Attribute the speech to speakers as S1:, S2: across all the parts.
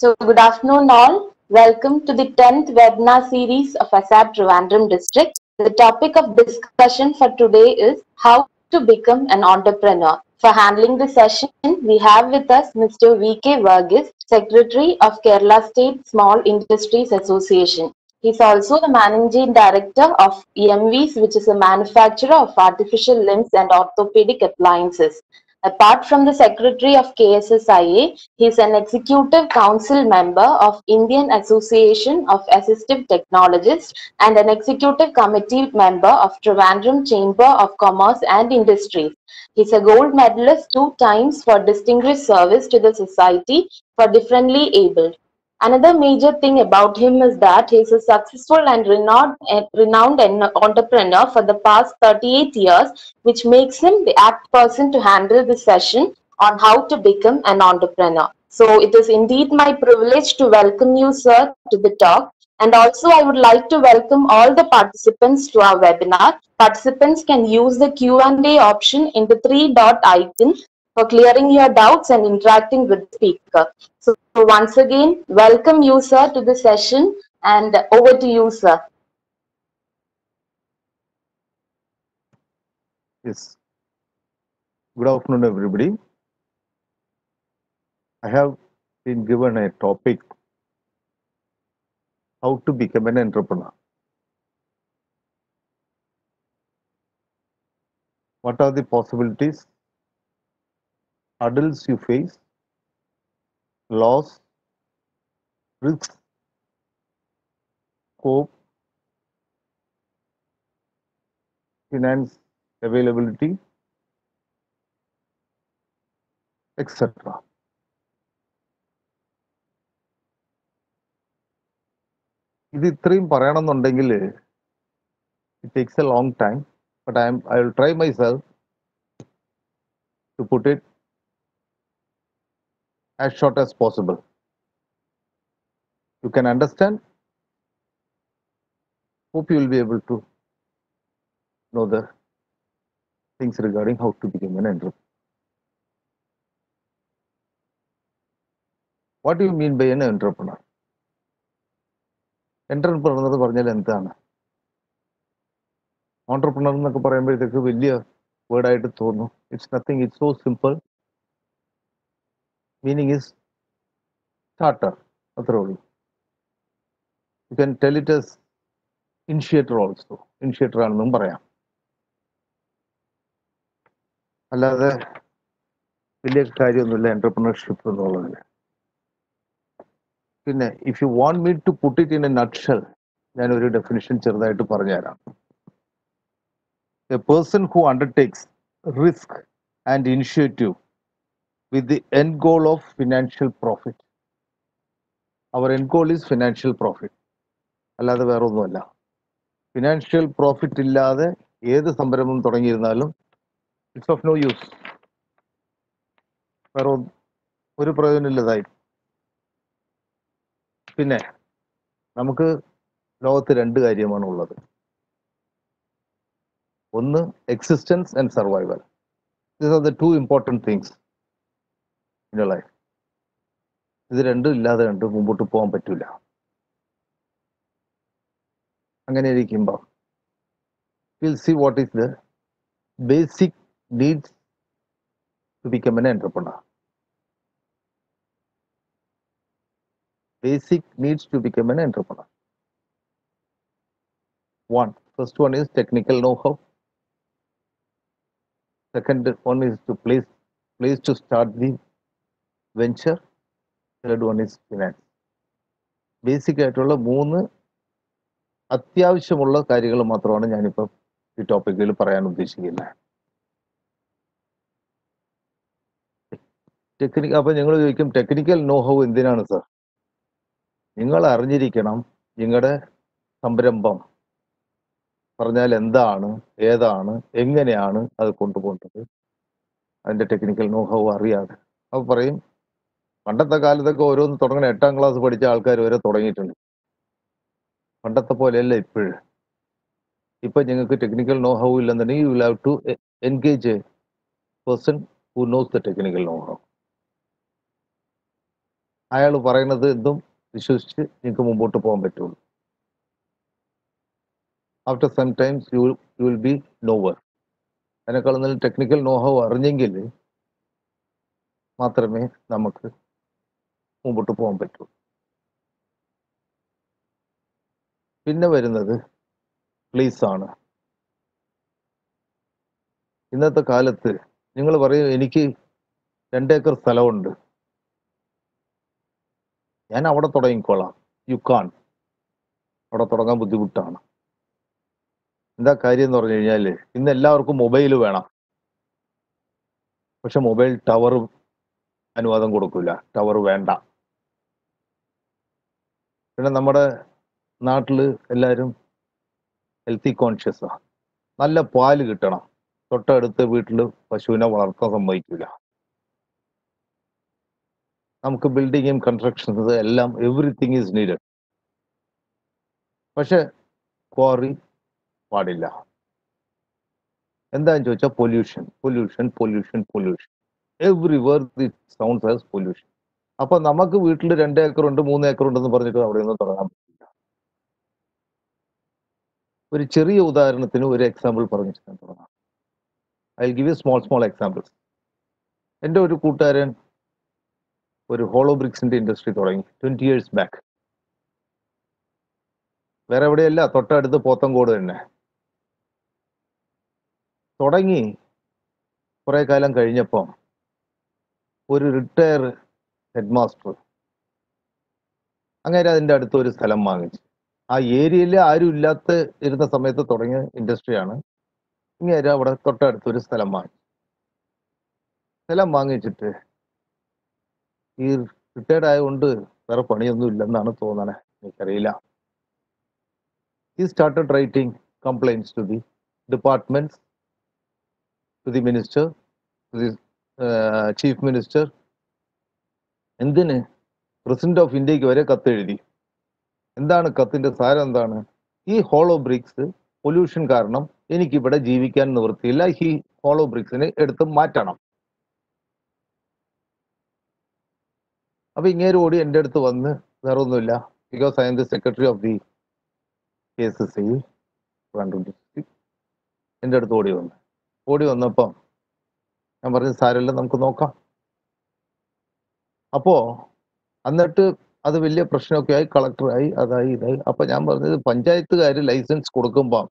S1: Good afternoon, all. Welcome to the 10th webinar series of ASAP Trivandrum District. The topic of discussion for today is how to become an entrepreneur. For handling the session, we have with us Mr. V.K. Varghese, Secretary of Kerala State Small Industries Association. He is also the Managing Director of EMVs, which is a manufacturer of artificial limbs and orthopedic appliances. Apart from the Secretary of KSSIA, he is an Executive Council member of Indian Association of Assistive Technologists and an Executive Committee member of Trivandrum Chamber of Commerce and Industries. He is a gold medalist 2 times for distinguished service to the society for differently abled. Another major thing about him is that he is a successful and renowned entrepreneur for the past 38 years, which makes him the apt person to handle this session on how to become an entrepreneur. So it is indeed my privilege to welcome you, sir, to the talk. And also I would like to welcome all the participants to our webinar. Participants can use the Q&A option in the three-dot icon for clearing your doubts and interacting with the speaker. So once again, welcome you, sir, to the session, and over to you, sir.
S2: Yes. Good afternoon, everybody. I have been given a topic, how to become an entrepreneur. What are the possibilities, hurdles you face, loss, risks, scope, finance availability, etc. ഇത് ഇത്രയും പറയണമെന്നുണ്ടെങ്കിൽ it takes a long time, but I will try myself to put it as short as possible. You can understand. Hope you will be able to know the things regarding how to become an entrepreneur. What do you mean by an entrepreneur? Entrepreneur എന്ന് പറഞ്ഞാൽ എന്താണ്? Entrepreneur എന്നൊക്കെ പറയുമ്പോഴത്തേക്ക് വലിയ വേർഡായിട്ട് തോന്നുന്നു. It's nothing, it's so simple. Meaning is starter. അത്രേ ഉള്ളൂ. You can tell it as initiator also. Initiator ആണെന്നും പറയാം. അല്ലാതെ വലിയ കാര്യമൊന്നുമില്ല entrepreneurship എന്നുള്ളതിൽ. പിന്നെ if you want me to put it in a nutshell, ഞാൻ ഒരു ഡെഫിനിഷൻ ചെറുതായിട്ട് പറഞ്ഞുതരാം. A person who undertakes risk and initiative with the end goal of financial profit. Our end goal is financial profit. അല്ലാതെ വേറെ ഒന്നുമല്ല. Financial profit ഇല്ലാതെ ഏത് സംരംഭം തുടങ്ങിയിരുന്നാലും ഇറ്റ്സ് ഓഫ് നോ യൂസ്. വേറെ ഒരു പ്രയോജനമില്ലതായി. പിന്നെ നമുക്ക് ലോകത്ത് രണ്ട് കാര്യമാണ് ഉള്ളത്. ഒന്ന് existence and survival. These are the two important things in your life. ഇത് രണ്ടും ഇല്ലാതെ കണ്ട് മുമ്പോട്ട് പോകാൻ പറ്റില്ല. അങ്ങനെ ഇരിക്കുമ്പോൾ will see what is the basic needs to become an entrepreneur. Basic needs to become an entrepreneur. First one is technical know-how. Second one is to place to start the venture. Third one is finance. Basic ആയിട്ടുള്ള മൂന്ന് അത്യാവശ്യമുള്ള കാര്യങ്ങൾ മാത്രമാണ് ഞാനിപ്പോൾ ഈ ടോപ്പിക്കിൽ പറയാൻ ഉദ്ദേശിക്കുന്നത്. അപ്പോൾ നിങ്ങൾ ചോദിക്കും ടെക്നിക്കൽ know-how എന്തിനാണ് സർ? നിങ്ങൾ അറിഞ്ഞിരിക്കണം നിങ്ങളുടെ സംരംഭം പറഞ്ഞാൽ എന്താണ്, ഏതാണ്, എങ്ങനെയാണ് അത് കൊണ്ടുപോകേണ്ടത്. അതിൻ്റെ ടെക്നിക്കൽ know-how അറിയാതെ. അപ്പോൾ പറയും പണ്ടത്തെ കാലത്തൊക്കെ ഓരോന്ന് തുടങ്ങണ 8ാം ക്ലാസ് പഠിച്ച ആൾക്കാർ വരെ തുടങ്ങിയിട്ടുണ്ട്. പണ്ടത്തെ പോലെയല്ല ഇപ്പോഴും. ഇപ്പം നിങ്ങൾക്ക് ടെക്നിക്കൽ know-how ഇല്ലെന്നുണ്ടെങ്കിൽ you will have to engage a person who knows the technical know-how. അയാൾ പറയുന്നത് എന്തും വിശ്വസിച്ച് നിങ്ങൾക്ക് മുമ്പോട്ട് പോകാൻ പറ്റുള്ളൂ. After some times you will be knower. അതിനേക്കാൾ നല്ല ടെക്നിക്കൽ നോഹവ് അറിഞ്ഞെങ്കിൽ മാത്രമേ നമുക്ക് മുമ്പോട്ട് പോകാൻ പറ്റൂ. പിന്നെ വരുന്നത് പ്ലീസ് ആണ്. ഇന്നത്തെ കാലത്ത് നിങ്ങൾ പറയും എനിക്ക് 2 ഏക്കർ സ്ഥലമുണ്ട്, ഞാൻ അവിടെ തുടങ്ങിക്കോളാം. യു കാൺ. അവിടെ തുടങ്ങാൻ ബുദ്ധിമുട്ടാണ്. എന്താ കാര്യം എന്ന് പറഞ്ഞു കഴിഞ്ഞാൽ ഇന്ന് എല്ലാവർക്കും മൊബൈൽ വേണം. പക്ഷെ മൊബൈൽ ടവർ അനുവാദം കൊടുക്കില്ല, ടവർ വേണ്ട. പിന്നെ നമ്മുടെ നാട്ടിൽ എല്ലാവരും ഹെൽത്തി കോൺഷ്യസാണ്. നല്ല പാല് കിട്ടണം. തൊട്ടടുത്ത വീട്ടിൽ പശുവിനെ വളർത്താൻ സമ്മതിക്കില്ല. നമുക്ക് ബിൽഡിങ്ങും കൺസ്ട്രക്ഷൻസ് എല്ലാം എവറിത്തിങ് ഈസ് നീഡഡ്. പക്ഷെ ക്വാറി പാടില്ല. എന്താന്ന് ചോദിച്ചാൽ pollution, pollution, pollution, pollution. Everywhere the sounds as pollution. അപ്പൊ നമുക്ക് വീട്ടിൽ 2 ഏക്കറുണ്ട് 3 ഏക്കറുണ്ടെന്ന് പറഞ്ഞിട്ട് അവിടെ ഒന്നും തുടങ്ങാൻ പറ്റില്ല. ഒരു ചെറിയ ഉദാഹരണത്തിന് ഒരു എക്സാമ്പിൾ പറഞ്ഞിട്ട് ഞാൻ തുടങ്ങാം. I give A small examples. എൻ്റെ ഒരു കൂട്ടുകാരൻ ഒരു ഹോളോ ബ്രിക്സിന്റെ ഇൻഡസ്ട്രി തുടങ്ങി 20 years ബാക്ക്. വേറെ എവിടെയല്ല, തൊട്ടടുത്ത് പോത്തങ്കോട് തന്നെ തുടങ്ങി. കുറെ കാലം കഴിഞ്ഞപ്പം ഒരു റിട്ടയർ ഹെഡ് മാസ്റ്റർ അങ്ങനെ അതിൻ്റെ അടുത്ത് ഒരു സ്ഥലം വാങ്ങിച്ചു. ആ ഏരിയയിൽ ആരും ഇല്ലാത്ത ഇരുന്ന സമയത്ത് തുടങ്ങിയ ഇൻഡസ്ട്രിയാണ്. ഇങ്ങനെ അവിടെ തൊട്ടടുത്ത് ഒരു സ്ഥലം വാങ്ങി. സ്ഥലം വാങ്ങിച്ചിട്ട് ഈ റിട്ടയർഡ് ആയതുകൊണ്ട് വേറെ പണിയൊന്നും ഇല്ലെന്നാണ് തോന്നണേ, എനിക്കറിയില്ല. He started writing complaints to the departments, to the minister, to the chief minister. എന്തിന്? പ്രസിഡന്റ് ഓഫ് ഇന്ത്യക്ക് വരെ കത്തെഴുതി. എന്താണ് കത്തിന്റെ സാരം? എന്താണ്? ഈ ഹോളോ ബ്രിക്സ് പൊല്യൂഷൻ കാരണം എനിക്കിവിടെ ജീവിക്കാൻ നിവൃത്തിയില്ല, ഈ ഹോളോ ബ്രിക്സിനെ എടുത്ത് മാറ്റണം. അപ്പൊ ഇങ്ങേര് ഓടി എൻ്റെ അടുത്ത് വന്ന്, വേറെ ഒന്നുമില്ല, because I M the secretary of the KCC Trivandrum district. എൻ്റെ അടുത്ത് ഓടി വന്നപ്പം ഞാൻ പറഞ്ഞു സാരമില്ല, നമുക്ക് നോക്കാം. അപ്പോ എന്നിട്ട് അത് വലിയ പ്രശ്നമൊക്കെ ആയി, കളക്ടറായി, അതായി ഇതായി. അപ്പൊ ഞാൻ പറഞ്ഞത് പഞ്ചായത്തുകാർ ലൈസൻസ് കൊടുക്കുമ്പോൾ,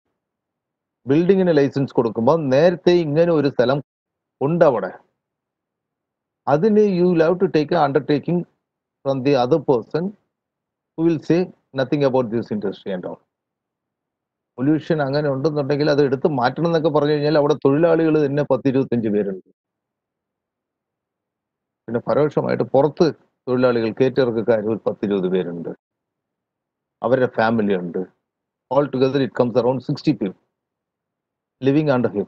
S2: ബിൽഡിങ്ങിന് ലൈസൻസ് കൊടുക്കുമ്പോൾ നേരത്തെ ഇങ്ങനെ ഒരു സ്ഥലം ഉണ്ട് അവിടെ. അതിന് you have to take a undertaking from the other person who will say nothing about this industry and all. Pollution അങ്ങനെ ഉണ്ടെന്നുണ്ടെങ്കിൽ അത് എടുത്ത് മാറ്റണം എന്നൊക്കെ പറഞ്ഞു കഴിഞ്ഞാൽ അവിടെ തൊഴിലാളികൾ തന്നെ 10-25 പേരുണ്ട്. പിന്നെ പരോക്ഷമായിട്ട് പുറത്ത് തൊഴിലാളികൾ, കയറ്റിറക്കക്കാർ ഒരു 10-20 പേരുണ്ട്. അവരുടെ ഫാമിലി ഉണ്ട്. All together it comes around 60 people living under him.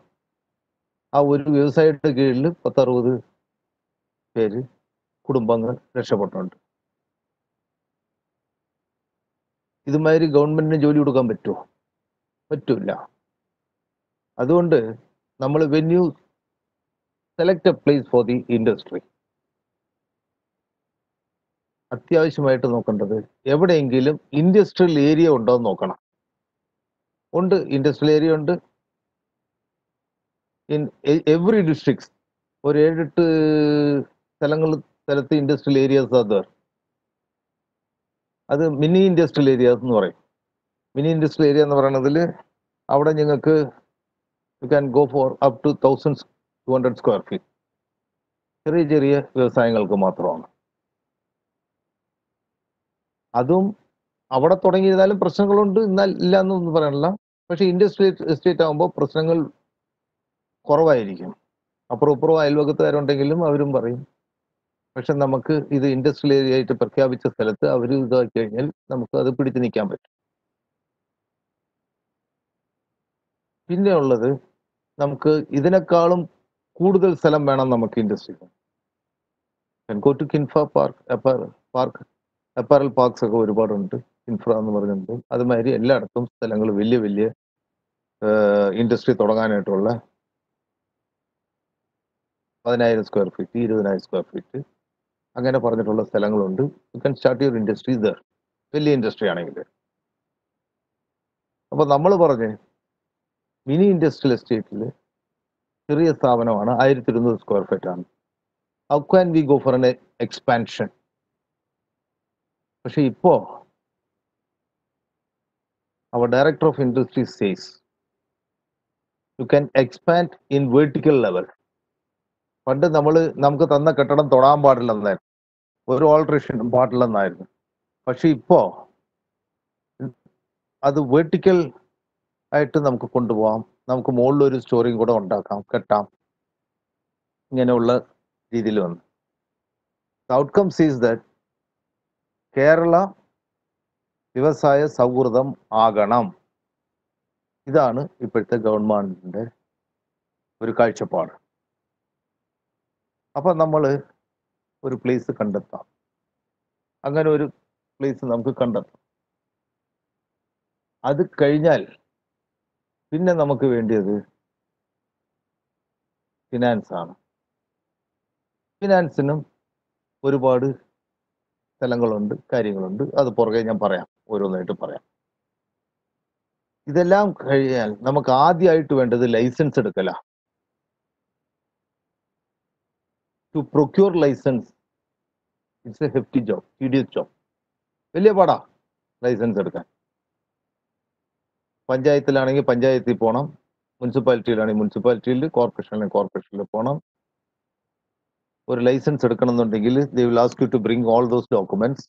S2: ആ ഒരു വ്യവസായയുടെ കീഴിൽ 10-60 പേര്, കുടുംബങ്ങൾ രക്ഷപ്പെട്ടുണ്ട്. ഇതുമാതിരി ഗവൺമെന്റിന് ജോലി കൊടുക്കാൻ പറ്റുമോ? പറ്റൂല. അതുകൊണ്ട് നമ്മൾ when you select a place for the industry, അത്യാവശ്യമായിട്ട് നോക്കേണ്ടത് എവിടെയെങ്കിലും ഇൻഡസ്ട്രിയൽ ഏരിയ ഉണ്ടോ എന്ന് നോക്കണം. ഉണ്ട്, ഇൻഡസ്ട്രിയൽ ഏരിയ ഉണ്ട്. ഇൻ എവറി ഡിസ്ട്രിക്ട്സ് ഒരു 7-8 സ്ഥലത്ത് ഇൻഡസ്ട്രിയൽ ഏരിയാസ് ആർ ദർ. അത് മിനി ഇൻഡസ്ട്രിയൽ ഏരിയാസ് എന്ന് പറയും. മിനി ഇൻഡസ്ട്രിയൽ ഏരിയ എന്ന് പറയുന്നതിൽ അവിടെ നിങ്ങൾക്ക് you can go for up to 1200 square feet. ചെറിയ ചെറിയ വ്യവസായങ്ങൾക്ക് മാത്രമാണ്. അതും അവിടെ തുടങ്ങിയിരുന്നാലും പ്രശ്നങ്ങളുണ്ട്, എന്നാൽ ഇല്ല എന്നൊന്നും പറയാനില്ല. പക്ഷെ ഇൻഡസ്ട്രിയൽ എസ്റ്റേറ്റ് ആകുമ്പോൾ പ്രശ്നങ്ങൾ കുറവായിരിക്കും. അപ്പുറം ഇപ്പുറം അയൽവക്കത്തുകാരുണ്ടെങ്കിലും അവരും പറയും. പക്ഷെ നമുക്ക് ഇത് ഇൻഡസ്ട്രിയൽ ഏരിയ ആയിട്ട് പ്രഖ്യാപിച്ച സ്ഥലത്ത് അവർ ഇതാക്കി കഴിഞ്ഞാൽ നമുക്ക് അത് പിടിച്ചു നിൽക്കാൻ പറ്റും. പിന്നെ ഉള്ളത്, നമുക്ക് ഇതിനേക്കാളും കൂടുതൽ സ്ഥലം വേണം നമുക്ക് ഇൻഡസ്ട്രിക്ക്. Go to Kinfra apparel parks ഒക്കെ ഒരുപാടുണ്ട്. കിൻഫ്ര എന്ന് പറഞ്ഞിട്ടുണ്ട്. അതുമാതിരി എല്ലായിടത്തും സ്ഥലങ്ങൾ വലിയ വലിയ ഇൻഡസ്ട്രി തുടങ്ങാനായിട്ടുള്ള 10,000 സ്ക്വയർ ഫീറ്റ്, 20,000 സ്ക്വയർ ഫീറ്റ് അങ്ങനെ പറഞ്ഞിട്ടുള്ള സ്ഥലങ്ങളുണ്ട്. You can start your industry there, വലിയ ഇൻഡസ്ട്രി ആണെങ്കിൽ. അപ്പോൾ നമ്മൾ പറഞ്ഞ് മിനി ഇൻഡസ്ട്രിയൽ എസ്റ്റേറ്റിൽ ചെറിയ സ്ഥാപനമാണ്, 1200 സ്ക്വയർ ഫീറ്റ് ആണ്. How can we go for N expansion? പക്ഷെ ഇപ്പോൾ our director of industry says you can expand in vertical level. പണ്ട് നമുക്ക് തന്ന കെട്ടിടം തൊടാൻ പാടില്ലെന്നായിരുന്നു, ഒരു ഓൾട്രേഷനും പാടില്ലെന്നായിരുന്നു. പക്ഷെ ഇപ്പോ അത് വെർട്ടിക്കൽ ആയിട്ട് നമുക്ക് കൊണ്ടുപോകാം. നമുക്ക് മുകളിൽ ഒരു സ്റ്റോറിയും കൂടെ ഉണ്ടാക്കാം, കെട്ടാം, ഇങ്ങനെയുള്ള രീതിയിൽ വന്നു. ഔട്ട്കംസ് ഈസ് ദാറ്റ് കേരള വ്യവസായ സൗഹൃദം ആകണം. ഇതാണ് ഇപ്പോഴത്തെ ഗവൺമെന്റിന്റെ ഒരു കാഴ്ചപ്പാട്. അപ്പൊ നമ്മൾ ഒരു പ്ലേസ് കണ്ടെത്താം. അങ്ങനെ ഒരു പ്ലേസ് നമുക്ക് കണ്ടെത്താം. അത് കഴിഞ്ഞാൽ പിന്നെ നമുക്ക് വേണ്ടിയത് ഫിനാൻസ് ആണ്. ഫിനാൻസിനും ഒരുപാട് സ്ഥലങ്ങളുണ്ട്, കാര്യങ്ങളുണ്ട്. അത് പുറകെ ഞാൻ പറയാം, ഓരോന്നായിട്ട് പറയാം. ഇതെല്ലാം കഴിഞ്ഞാൽ നമുക്ക് ആദ്യമായിട്ട് വേണ്ടത് ലൈസൻസ് എടുക്കലാ. To procure licence it's a hefty job, tedious job. വലിയ പാടാ ലൈസൻസ് എടുക്കാൻ. പഞ്ചായത്തിലാണെങ്കിൽ പഞ്ചായത്തിൽ പോകണം, മുനിസിപ്പാലിറ്റിയിലാണെങ്കിൽ മുനിസിപ്പാലിറ്റിയിൽ, കോർപ്പറേഷനിലാണെങ്കിൽ കോർപ്പറേഷനിൽ പോകണം. ഒരു ലൈസൻസ് എടുക്കണമെന്നുണ്ടെങ്കിൽ they will ask you to bring all those documents.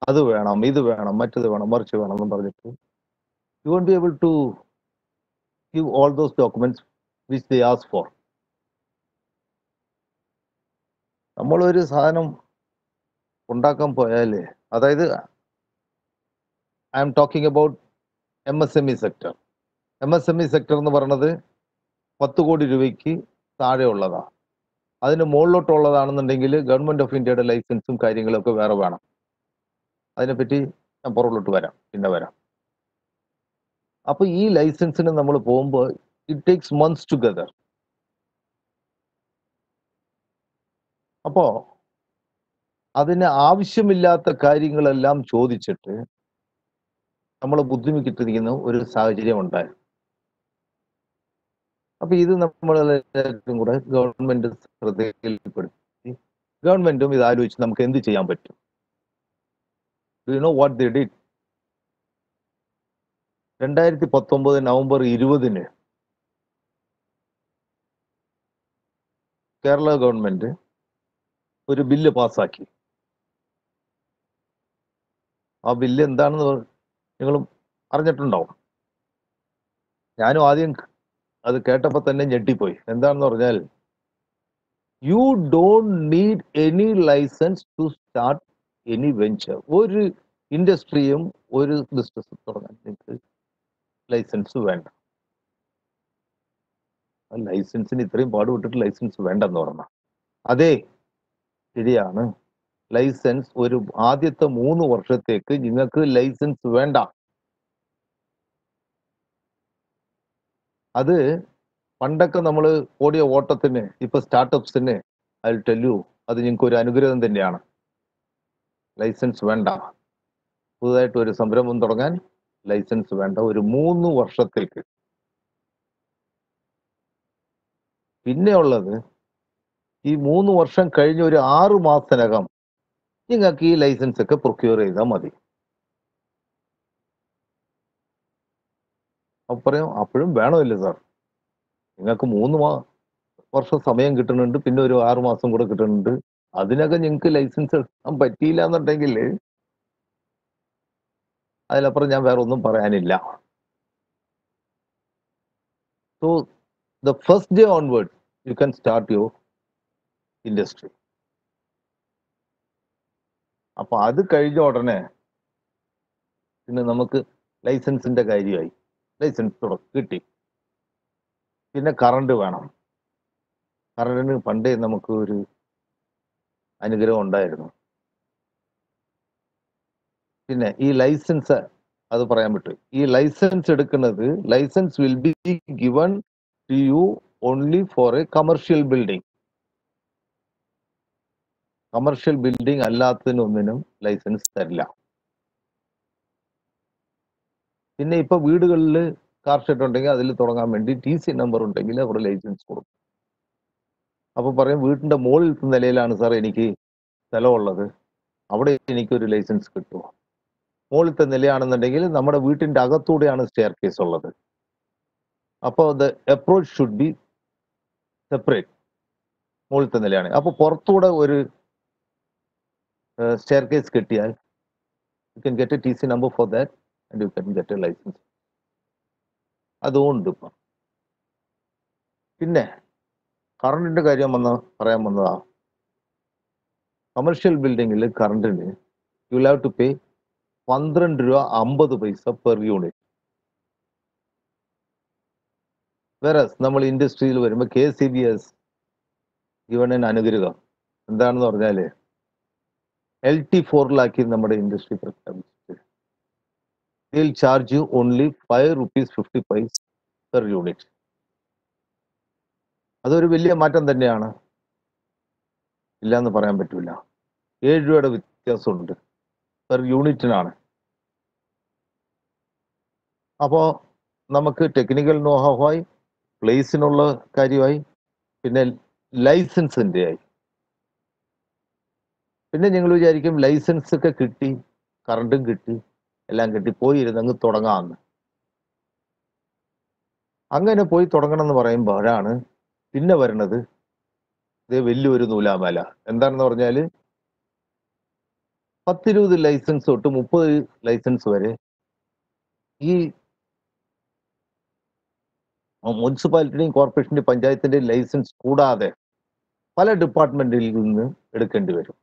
S2: അത് വേണം, ഇത് വേണം, മറ്റത് വേണം, മറിച്ച് വേണം എന്ന് പറഞ്ഞിട്ട് you won't be able to give all those documents which they ask for. നമ്മളൊരു സാധനം ഉണ്ടാക്കാൻ പോയാൽ, അതായത് I'm talking about MSME sector. MSME sector എന്ന് പറയുന്നത് 10 കോടി രൂപയ്ക്ക് താഴെയുള്ളതാണ്. അതിന് മുകളിലോട്ടുള്ളതാണെന്നുണ്ടെങ്കിൽ ഗവൺമെന്റ് ഓഫ് ഇന്ത്യയുടെ ലൈസൻസും കാര്യങ്ങളൊക്കെ വേറെ വേണം. അതിനെപ്പറ്റി ഞാൻ പുറകിലോട്ട് വരാം, പിന്നെ വരാം. അപ്പൊ ഈ ലൈസൻസിന് നമ്മൾ പോകുമ്പോൾ ഇറ്റ് ടേക്സ് മന്ത്സ് ടുഗദർ. അപ്പോ അതിന് ആവശ്യമില്ലാത്ത കാര്യങ്ങളെല്ലാം ചോദിച്ചിട്ട് നമ്മൾ ബുദ്ധിമുട്ടിരിക്കുന്ന ഒരു സാഹചര്യം ഉണ്ടായി. അപ്പൊ ഇത് നമ്മളെല്ലാവരും കൂടെ ഗവൺമെന്റ് ശ്രദ്ധയിൽപ്പെടുത്തി, ഗവൺമെന്റും ഇത് ആലോചിച്ച് നമുക്ക് എന്ത് ചെയ്യാൻ പറ്റും. You know what they did? 2019 November 20 Kerala government ഒരു ബില്ല് പാസ്സാക്കി. ആ ബില്ല് എന്താണെന്ന് നിങ്ങളും അറിഞ്ഞിട്ടുണ്ടാവും. ഞാനും ആദ്യം അത് കേട്ടപ്പോൾ തന്നെ ഞെട്ടിപ്പോയി. എന്താണെന്ന് പറഞ്ഞാൽ, you don't need any licence to start any venture. ഒരു ഇൻഡസ്ട്രിയും ഒരു ബിസിനസ് തുടങ്ങാൻ നിങ്ങൾക്ക് ലൈസൻസ് വേണ്ട. ലൈസൻസിന് ഇത്രയും പാടുപെട്ടിട്ട് ലൈസൻസ് വേണ്ടെന്ന് പറഞ്ഞ അതെ, ശരിയാണ്. ലൈസൻസ് ഒരു ആദ്യത്തെ 3 വർഷത്തേക്ക് നിങ്ങൾക്ക് ലൈസൻസ് വേണ്ട. അത് പണ്ടൊക്കെ നമ്മൾ ഓടിയ ഓട്ടത്തിന്, ഇപ്പൊ സ്റ്റാർട്ടപ്സിന് ഐ വിൽ ടെൽ യു, അത് നിങ്ങൾക്ക് ഒരു അനുഗ്രഹം തന്നെയാണ്. ലൈസൻസ് വേണ്ട. പുതുതായിട്ട് ഒരു സംരംഭം തുടങ്ങാൻ ലൈസൻസ് വേണ്ട ഒരു 3 വർഷത്തേക്ക്. പിന്നെ ഉള്ളത്, ഈ 3 വർഷം കഴിഞ്ഞ് ഒരു 6 മാസത്തിനകം നിങ്ങൾക്ക് ഈ ലൈസൻസ് ഒക്കെ പ്രൊക്യൂർ ചെയ്താൽ മതി. അപ്പൊ പറയും, അപ്പോഴും വേണമില്ല സാർ, നിങ്ങൾക്ക് 3 വർഷം സമയം കിട്ടുന്നുണ്ട്, പിന്നെ ഒരു 6 മാസം കൂടെ കിട്ടുന്നുണ്ട്. അതിനൊക്കെ നിങ്ങൾക്ക് ലൈസൻസ് എടുക്കാൻ പറ്റിയില്ല എന്നുണ്ടെങ്കിൽ അതിലപ്പുറം ഞാൻ വേറെ ഒന്നും പറയാനില്ല. So the first day onward U can start your industry. അപ്പൊ അത് കഴിഞ്ഞ ഉടനെ പിന്നെ നമുക്ക് ലൈസൻസിന്റെ കാര്യമായി. ലൈസൻസ് കിട്ടി. പിന്നെ കറണ്ട് വേണം. കറണ്ടിന് പണ്ടേ നമുക്ക് ഒരു അനുഗ്രഹം ഉണ്ടായിരുന്നു. പിന്നെ ഈ ലൈസൻസ്, അത് പറയാൻ പറ്റും. ഈ ലൈസൻസ് എടുക്കുന്നത്, licence will be given to you only for a commercial building. Commercial building അല്ലാത്തതിനൊന്നിനും ലൈസൻസ് തരില്ല. പിന്നെ ഇപ്പൊ വീടുകളിൽ കാർ ഷെഡ് ഉണ്ടെങ്കിൽ അതിൽ തുടങ്ങാൻ വേണ്ടി TC നമ്പർ ഉണ്ടെങ്കിൽ അവർ ലൈസൻസ് കൊടുക്കും. അപ്പൊ പറയും വീടിന്റെ മുകളിലത്തെ നിലയിലാണ് സാർ എനിക്ക് സ്ഥലമുള്ളത്, അവിടെ എനിക്കൊരു ലൈസൻസ് കിട്ടുമോ? മുകളിലത്തെ നിലയാണെന്നുണ്ടെങ്കിൽ നമ്മുടെ വീട്ടിന്റെ അകത്തൂടെയാണ് സ്റ്റെയർ കേസ് ഉള്ളത്. അപ്പോൾ the approach should be separate. മുകളിലത്തെ നിലയാണ്. അപ്പോൾ പുറത്തൂടെ ഒരു സ്റ്റെയർ കേസ് കിട്ടിയാൽ you can get a TC number for that and you can get a licence. അതുകൊണ്ട് ഇപ്പം പിന്നെ കറണ്ടിന്റെ കാര്യം പറയാൻ വന്നതാ. കമേഴ്ഷ്യൽ ബിൽഡിങ്ങിൽ കറണ്ടിന് you will have to pay 12 രൂപ 50 പൈസ പെർ യൂണിറ്റ്. വേറെ നമ്മൾ ഇൻഡസ്ട്രിയിൽ വരുമ്പോൾ KCBS ഗിവൺ അനുഗ്രഹം എന്താണെന്ന് പറഞ്ഞാല് LT4 നമ്മുടെ ഇൻഡസ്ട്രി പ്രഖ്യാപിച്ചിട്ട് ഇതിൽ ചാർജ് ഓൺലി 5 rupees 50 പൈസ പെർ യൂണിറ്റ്. അതൊരു വലിയ മാറ്റം തന്നെയാണ്, ഇല്ലാന്ന് പറയാൻ പറ്റൂല. 7 രൂപയുടെ വ്യത്യാസമുണ്ട് പെർ യൂണിറ്റിനാണ്. അപ്പോൾ നമുക്ക് ടെക്നിക്കൽ നോഹവായി, പ്ലേസിനുള്ള കാര്യമായി, പിന്നെ ലൈസൻസിൻ്റെ ആയി. പിന്നെ നിങ്ങൾ വിചാരിക്കും ലൈസൻസ് ഒക്കെ കിട്ടി, കറണ്ടും കിട്ടി, എല്ലാം കിട്ടി, പോയി ഇരുന്നങ്ങ് തുടങ്ങാമെന്ന്. അങ്ങനെ പോയി തുടങ്ങണം എന്ന് പറയുമ്പോഴാണ് പിന്നെ വരുന്നത് ഇത് വലിയൊരു നൂലാമാല. എന്താണെന്ന് പറഞ്ഞാൽ 10-20 ലൈസൻസ് തൊട്ട് 30 ലൈസൻസ് വരെ ഈ മുനിസിപ്പാലിറ്റിയുടെയും കോർപ്പറേഷൻ്റെയും പഞ്ചായത്തിൻ്റെയും ലൈസൻസ് കൂടാതെ പല ഡിപ്പാർട്ട്മെന്റിൽ നിന്ന് എടുക്കേണ്ടി വരും.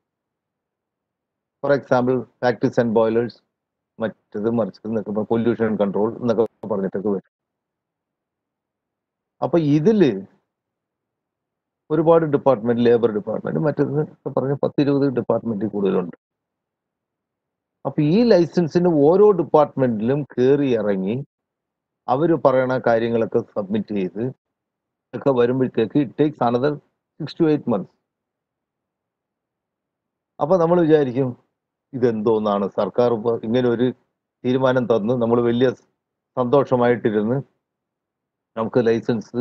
S2: For example factories and boilers, മറ്റത് മറിച്ചത് എന്നൊക്കെ പൊല്യൂഷൻ കൺട്രോൾ എന്നൊക്കെ പറഞ്ഞിട്ടൊക്കെ വരും. അപ്പൊ ഇതില് ഒരുപാട് ഡിപ്പാർട്ട്മെന്റ്, ലേബർ ഡിപ്പാർട്ട്മെന്റ്, മറ്റേതൊക്കെ പറഞ്ഞ് 10-20 ഡിപ്പാർട്ട്മെന്റ് കൂടുതലുണ്ട്. അപ്പൊ ഈ ലൈസൻസിന് ഓരോ ഡിപ്പാർട്ട്മെന്റിലും കയറി ഇറങ്ങി അവർ പറയണ കാര്യങ്ങളൊക്കെ സബ്മിറ്റ് ചെയ്ത് ഒക്കെ വരുമ്പോഴത്തേക്ക് it takes another 6 to 8 months. അപ്പൊ നമ്മൾ വിചാരിക്കും ഇതെന്തോന്നാണ്, സർക്കാർ ഇപ്പോൾ ഇങ്ങനെ ഒരു തീരുമാനം തന്ന് നമ്മൾ വലിയ സന്തോഷമായിട്ടിരുന്ന് നമുക്ക് ലൈസൻസ്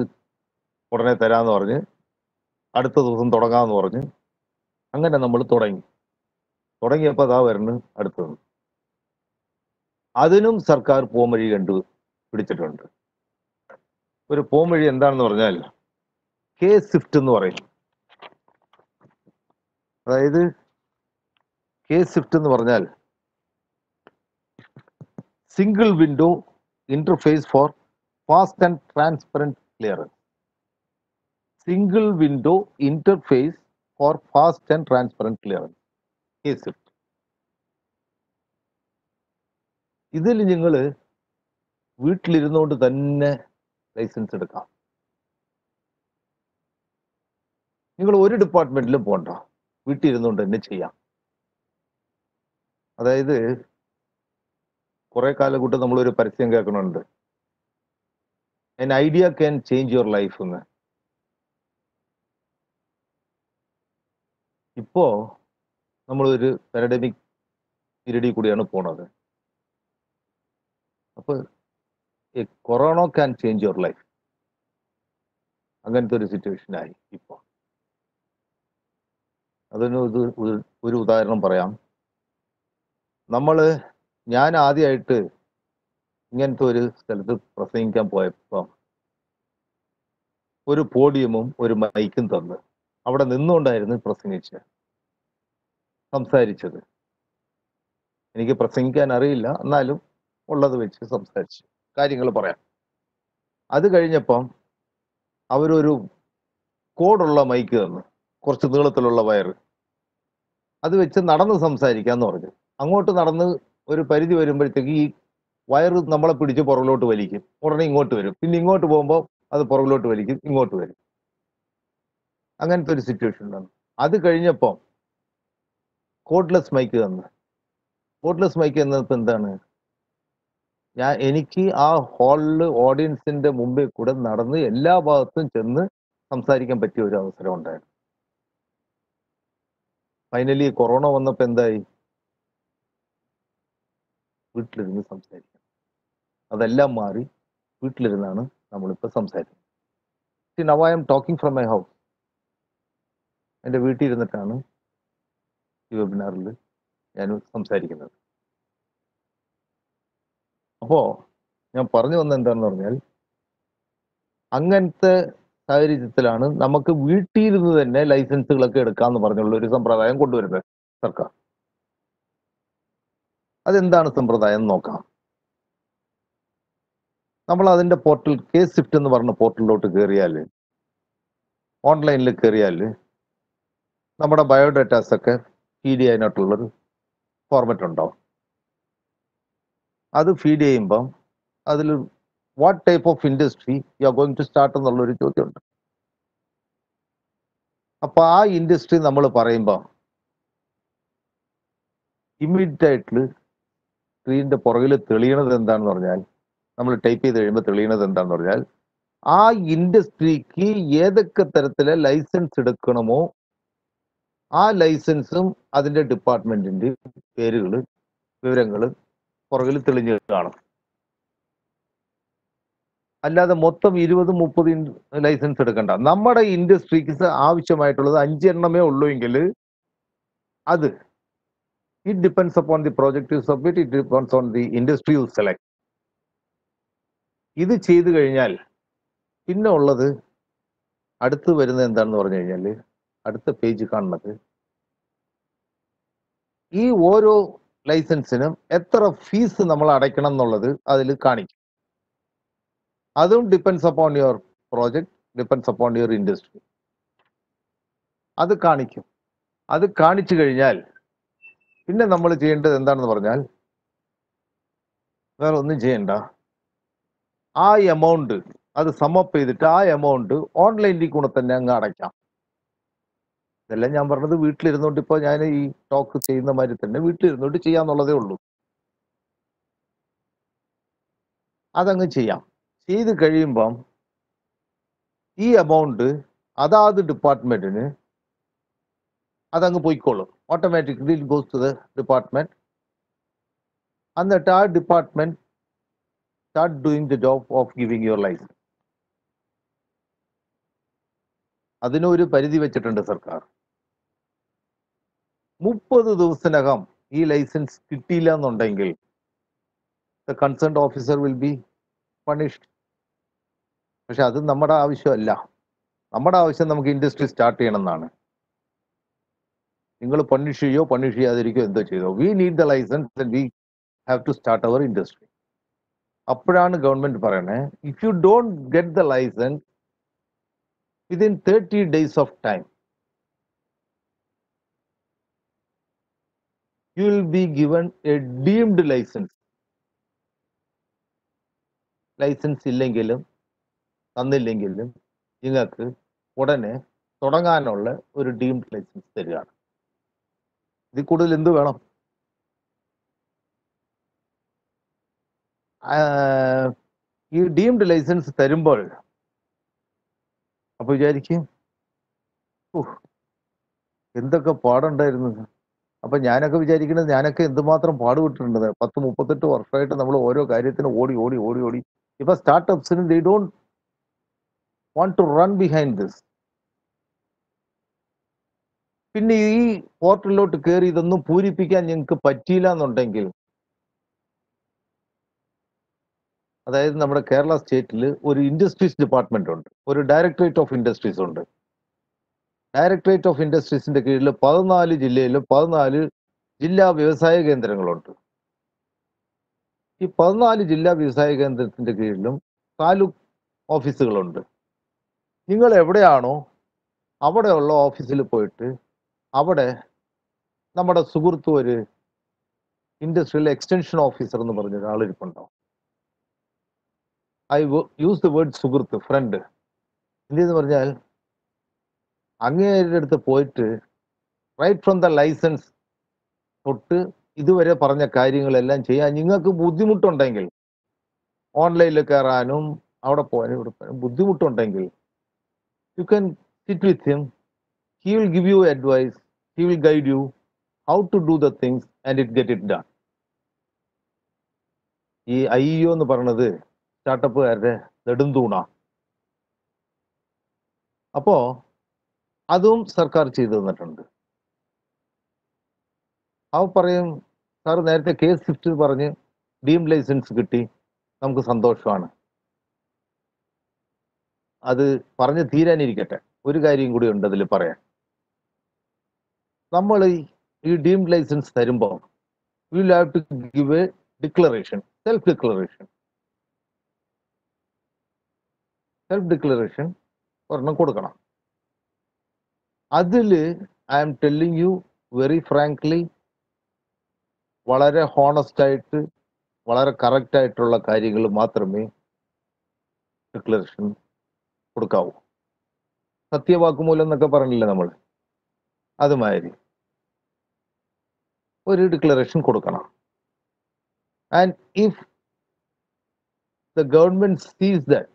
S2: ഉടനെ തരാമെന്ന് പറഞ്ഞ് അടുത്ത ദിവസം തുടങ്ങാമെന്ന് പറഞ്ഞ് അങ്ങനെ നമ്മൾ തുടങ്ങിയപ്പോൾ അതാ വരുന്നു അടുത്തത്. അതിനും സർക്കാർ പോംവഴി പിടിച്ചിട്ടുണ്ട്. ഒരു പോംവഴി എന്താണെന്ന് പറഞ്ഞാൽ K-SWIFT എന്ന് പറയും. അതായത് K-SWIFT എന്ന് പറഞ്ഞാൽ single window interface for fast and transparent clearance. Single window interface for fast and transparent clearance, K-SWIFT. ഇതിൽ നിങ്ങൾ വീട്ടിലിരുന്നുകൊണ്ട് തന്നെ ലൈസൻസ് എടുക്കാം. നിങ്ങൾ ഒരു ഡിപ്പാർട്ട്മെന്റിലും പോകണ്ട, വീട്ടിൽ ഇരുന്നുകൊണ്ട് തന്നെ ചെയ്യാം. അതായത് കുറെ കാലം കൂട്ട് നമ്മളൊരു പരസ്യം കേൾക്കണുണ്ട്, an idea can change your life എന്ന്. ഇപ്പോ നമ്മളൊരു പാരഡമിക് പീരീഡിൽ കൂടിയാണ് പോണത്. അപ്പൊ corona can change your life, അങ്ങനത്തെ ഒരു സിറ്റുവേഷനായി ഇപ്പോ. അതിന് ഒരു ഉദാഹരണം പറയാം. ഞാൻ ആദ്യമായിട്ട് ഇങ്ങനത്തെ ഒരു സ്ഥലത്ത് പ്രസംഗിക്കാൻ പോയപ്പോൾ ഒരു പോഡിയമും ഒരു മൈക്കും തന്ന് അവിടെ നിന്നുകൊണ്ടായിരുന്നു സംസാരിച്ചത്. എനിക്ക് പ്രസംഗിക്കാൻ അറിയില്ല, എന്നാലും ഉള്ളത് വെച്ച് സംസാരിച്ചു, കാര്യങ്ങൾ പറയാം. അത് കഴിഞ്ഞപ്പം അവരൊരു കോഡുള്ള മൈക്ക് തന്നു, കുറച്ച് നീളത്തിലുള്ള വയറ്. അത് വെച്ച് നടന്ന് സംസാരിക്കാന്ന് പറഞ്ഞു. അങ്ങോട്ട് നടന്ന് ഒരു പരിധി വരുമ്പോഴത്തേക്ക് ഈ വയറ് നമ്മളെ പിടിച്ച് പുറകിലോട്ട് വലിക്കും, ഉടനെ ഇങ്ങോട്ട് വരും, പിന്നെ ഇങ്ങോട്ട് പോകുമ്പോൾ അത് പുറകിലോട്ട് വലിക്കും, ഇങ്ങോട്ട് വരും. അങ്ങനത്തെ ഒരു സിറ്റുവേഷൻ ഉണ്ടാകും. അത് കഴിഞ്ഞപ്പം കോഡ്ലെസ് മൈക്ക് തന്നു. കോഡ്ലെസ് മൈക്ക് എന്നപ്പോൾ എന്താണ്, എനിക്ക് ആ ഹാളില് ഓഡിയൻസിന്റെ മുമ്പിൽ കൂടെ നടന്ന് എല്ലാ ഭാഗത്തും ചെന്ന് സംസാരിക്കാൻ പറ്റിയ ഒരു അവസരം ഉണ്ടായിരുന്നു. ഫൈനലി കൊറോണ വന്നപ്പോൾ എന്തായി? വീട്ടിലിരുന്ന് സംസാരിക്കണം. അതെല്ലാം മാറി വീട്ടിലിരുന്നാണ് നമ്മളിപ്പോൾ സംസാരിക്കുന്നത്. Now I am talking from my house. എൻ്റെ വീട്ടിൽ ഇരുന്നിട്ടാണ് ഈ വെബിനാറിൽ ഞാൻ സംസാരിക്കുന്നത്. അപ്പോൾ ഞാൻ പറഞ്ഞു വന്നത് എന്താണെന്ന് പറഞ്ഞാൽ, അങ്ങനത്തെ സാഹചര്യത്തിലാണ് നമുക്ക് വീട്ടിലിരുന്ന് തന്നെ ലൈസൻസുകളൊക്കെ എടുക്കാമെന്ന് പറഞ്ഞുള്ള ഒരു സമ്പ്രദായം കൊണ്ടുവരുന്നത് സർക്കാർ. അതെന്താണ് സമ്പ്രദായം എന്ന് നോക്കാം. നമ്മൾ അതിൻ്റെ പോർട്ടൽ കേസ് സ്വിഫ്റ്റ് എന്ന് പറഞ്ഞ പോർട്ടലിലോട്ട് കയറിയാൽ, ഓൺലൈനിൽ കയറിയാൽ നമ്മുടെ ബയോഡാറ്റാസ് ഒക്കെ ഫീഡ് ചെയ്യാനായിട്ടുള്ളൊരു ഫോർമാറ്റ് ഉണ്ടാവും. അത് ഫീഡ് ചെയ്യുമ്പം അതിൽ what type of industry you are going to start എന്നുള്ളൊരു ചോദ്യമുണ്ട്. അപ്പോൾ ആ ഇൻഡസ്ട്രി നമ്മൾ പറയുമ്പോൾ ഇമ്മീഡിയറ്റ് ആയിട്ട് സ്ക്രീനിൻ്റെ പുറകിൽ തെളിയണത് എന്താണെന്ന് പറഞ്ഞാൽ, നമ്മൾ ടൈപ്പ് ചെയ്ത് കഴിയുമ്പോൾ തെളിയണത് എന്താണെന്ന് പറഞ്ഞാൽ, ആ ഇൻഡസ്ട്രിക്ക് ഏതൊക്കെ തരത്തിലെ ലൈസൻസ് എടുക്കണമോ ആ ലൈസൻസും അതിൻ്റെ ഡിപ്പാർട്ട്മെൻറ്റിൻ്റെ പേരുകൾ, വിവരങ്ങൾ പുറകിൽ തെളിഞ്ഞ് കാണും. അല്ലാതെ മൊത്തം 20-30 ലൈസൻസ് എടുക്കണ്ട. നമ്മുടെ ഇൻഡസ്ട്രിക്ക് ആവശ്യമായിട്ടുള്ളത് 5 എണ്ണമേ ഉള്ളൂ എങ്കിൽ അത് it depends upon the project you submit, it depends on the industry you select. ഇത് ചെയ്തു കഴിഞ്ഞാൽ പിന്നെ ഉള്ളത് അടുത്ത് വരുന്നത് എന്താണെന്ന് പറഞ്ഞു കഴിഞ്ഞാൽ, അടുത്ത പേജ് കാണുന്നത് ഈ ഓരോ ലൈസൻസിനും എത്ര ഫീസ് നമ്മൾ അടയ്ക്കണം എന്നുള്ളത് അതിൽ കാണിക്കും. അതും depends upon your project, depends upon your industry. അത് കാണിക്കും. അത് കാണിച്ചു കഴിഞ്ഞാൽ പിന്നെ നമ്മൾ ചെയ്യേണ്ടത് എന്താണെന്ന് പറഞ്ഞാൽ, വേറെ ഒന്നും ചെയ്യണ്ട. ആ എമൗണ്ട് അത് സമപ്പ് ചെയ്തിട്ട് ആ എമൗണ്ട് ഓൺലൈനിൽ കൂടെ തന്നെ അങ്ങ് അടയ്ക്കാം. ഇതെല്ലാം ഞാൻ പറഞ്ഞത് വീട്ടിലിരുന്നുകൊണ്ട്, ഇപ്പോൾ ഞാൻ ഈ ടോക്ക് ചെയ്യുന്ന മാതിരി തന്നെ വീട്ടിലിരുന്നുകൊണ്ട് ചെയ്യാന്നുള്ളതേ ഉള്ളൂ. അതങ്ങ് ചെയ്യാം. ചെയ്ത് കഴിയുമ്പം ഈ എമൗണ്ട് അതാത് ഡിപ്പാർട്ട്മെന്റിന് അതങ്ങ് പോയിക്കോളും. Automatically it goes to the department. എന്നിട്ട് ആ department start doing the job of giving your licence. അതിനൊരു പരിധി വെച്ചിട്ടുണ്ട് സർക്കാർ. 30 ദിവസത്തിനകം ഈ ലൈസൻസ് കിട്ടിയില്ല എന്നുണ്ടെങ്കിൽ the concerned officer will be punished. പക്ഷെ അത് നമ്മുടെ ആവശ്യമല്ല. നമ്മുടെ ആവശ്യം നമുക്ക് ഇൻഡസ്ട്രി സ്റ്റാർട്ട് ചെയ്യണം എന്നാണ്. നിങ്ങൾ പണിഷ് ചെയ്യോ പണിഷ് ചെയ്യാതിരിക്കോ എന്തോ ചെയ്തോ, we need the licence and we have to start our industry. അപ്പോഴാണ് ഗവൺമെന്റ് പറയണേ, if you don't get the licence within 30 days of time, you will be given a deemed license. Licence ഇല്ലെങ്കിലും തന്നില്ലെങ്കിലും നിങ്ങൾക്ക് ഉടനെ തുടങ്ങാനുള്ള ഒരു ഡീംഡ് ലൈസൻസ് തരികയാണ്. ഇതിൽ കൂടുതൽ എന്ത് വേണം? ഈ ഡീംഡ് ലൈസൻസ് തരുമ്പോൾ അപ്പോൾ വിചാരിക്കും, എന്തൊക്കെ പാടുണ്ടായിരുന്നു. അപ്പം ഞാനൊക്കെ വിചാരിക്കുന്നത്, ഞാനൊക്കെ എന്തുമാത്രം പാടുപെട്ടിട്ടുണ്ട്. 10-38 വർഷമായിട്ട് നമ്മൾ ഓരോ കാര്യത്തിന് ഓടി ഓടി ഓടി ഓടി. ഇപ്പൊ സ്റ്റാർട്ടപ്സിന് they don't want to run behind this. പിന്നെ ഈ പോർട്ടലിലോട്ട് കയറി ഇതൊന്നും പൂരിപ്പിക്കാൻ ഞങ്ങൾക്ക് പറ്റിയില്ല എന്നുണ്ടെങ്കിൽ, അതായത് നമ്മുടെ കേരള സ്റ്റേറ്റിൽ ഒരു ഇൻഡസ്ട്രീസ് ഡിപ്പാർട്ട്മെന്റ് ഉണ്ട്, ഒരു ഡയറക്ടറേറ്റ് ഓഫ് ഇൻഡസ്ട്രീസ് ഉണ്ട്. ഡയറക്ടറേറ്റ് ഓഫ് ഇൻഡസ്ട്രീസിന്റെ കീഴിൽ 14 ജില്ലയിലും 14 ജില്ലാ വ്യവസായ കേന്ദ്രങ്ങളുണ്ട്. ഈ 14 ജില്ലാ വ്യവസായ കേന്ദ്രത്തിന്റെ കീഴിലും താലൂക്ക് ഓഫീസുകളുണ്ട്. നിങ്ങൾ എവിടെയാണോ അവിടെയുള്ള ഓഫീസിൽ പോയിട്ട് അവിടെ നമ്മുടെ സുഹൃത്ത്, ഒരു ഇൻഡസ്ട്രിയൽ എക്സ്റ്റൻഷൻ ഓഫീസർ എന്ന് പറഞ്ഞ ഒരാളിരിപ്പുണ്ടാവും. ഐ യൂസ് ദ വേർഡ് സുഹൃത്ത്, ഫ്രണ്ട്. എന്തെന്ന് പറഞ്ഞാൽ, അങ്ങേരുടെ അടുത്ത് പോയിട്ട് റൈറ്റ് ഫ്രം ദ ലൈസൻസ് തൊട്ട് ഇതുവരെ പറഞ്ഞ കാര്യങ്ങളെല്ലാം ചെയ്യാൻ നിങ്ങൾക്ക് ബുദ്ധിമുട്ടുണ്ടെങ്കിൽ, ഓൺലൈനിൽ കയറാനും അവിടെ പോകാനും ഇവിടെ പോകാനും ബുദ്ധിമുട്ടുണ്ടെങ്കിൽ, you can sit with him. He will give you advice, he will guide you how to do the things and get it done. ഈ IEO എന്ന് പറയുന്നത് സ്റ്റാർട്ടപ്പുകാരുടെ നെടുന്തൂണാണ്. അപ്പോ അതും സർക്കാർ ചെയ്തു തന്നിട്ടുണ്ട്. അവ പറയും, സാർ നേരത്തെ കേസ് സ്വിഫ്റ്റ് പറഞ്ഞ് ഡീം ലൈസൻസ് കിട്ടി, നമുക്ക് സന്തോഷമാണ്. അത് പറഞ്ഞ് തീരാനിരിക്കട്ടെ, ഒരു കാര്യം കൂടി ഉണ്ട് അതിൽ പറയാൻ. നമ്മൾ ഈ ഡീം ലൈസൻസ് തരുമ്പോൾ you will have to give a declaration, self declaration ഒരെണ്ണം കൊടുക്കണം. അതിൽ I am telling you very frankly, വളരെ ഹോണസ്റ്റ് ആയിട്ട് വളരെ കറക്റ്റ് ആയിട്ടുള്ള കാര്യങ്ങൾ മാത്രമേ ഡിക്ലറേഷൻ കൊടുക്കാവൂ. സത്യവാക്കുമൂലം എന്നൊക്കെ പറഞ്ഞില്ലേ നമ്മൾ, അതുമാതിരി ഒരു ഡിക്ലറേഷൻ കൊടുക്കണം. ആൻഡ് ഇഫ് ദ ഗവൺമെന്റ് സീസ് ദാറ്റ്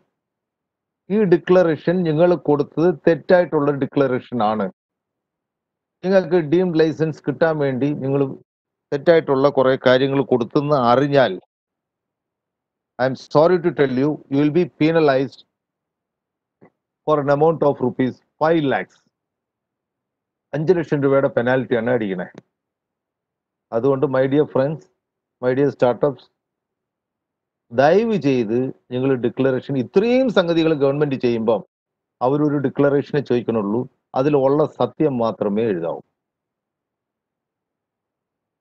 S2: ഈ ഡിക്ലറേഷൻ നിങ്ങൾ കൊടുത്തത് തെറ്റായിട്ടുള്ള ഡിക്ലറേഷൻ ആണ്, നിങ്ങൾക്ക് ഡീം ലൈസൻസ് കിട്ടാൻ വേണ്ടി നിങ്ങൾ തെറ്റായിട്ടുള്ള കുറെ കാര്യങ്ങൾ കൊടുത്തെന്ന് അറിഞ്ഞാൽ, I'm sorry to tell you, you will be penalised for an amount of rupees 5 lakhs. 5 ലക്ഷം രൂപയുടെ പെനാൽറ്റിയാണ് അടിക്കണേ. അതുകൊണ്ട് my dear friends, my dear startups, ദയവ് ചെയ്ത് നിങ്ങൾ ഡിക്ലറേഷൻ, ഇത്രയും സംഗതികൾ ഗവൺമെന്റ് ചെയ്യുമ്പോൾ അവരൊരു ഡിക്ലറേഷനെ ചോദിക്കണുള്ളൂ, അതിലുള്ള സത്യം മാത്രമേ എഴുതാവൂ.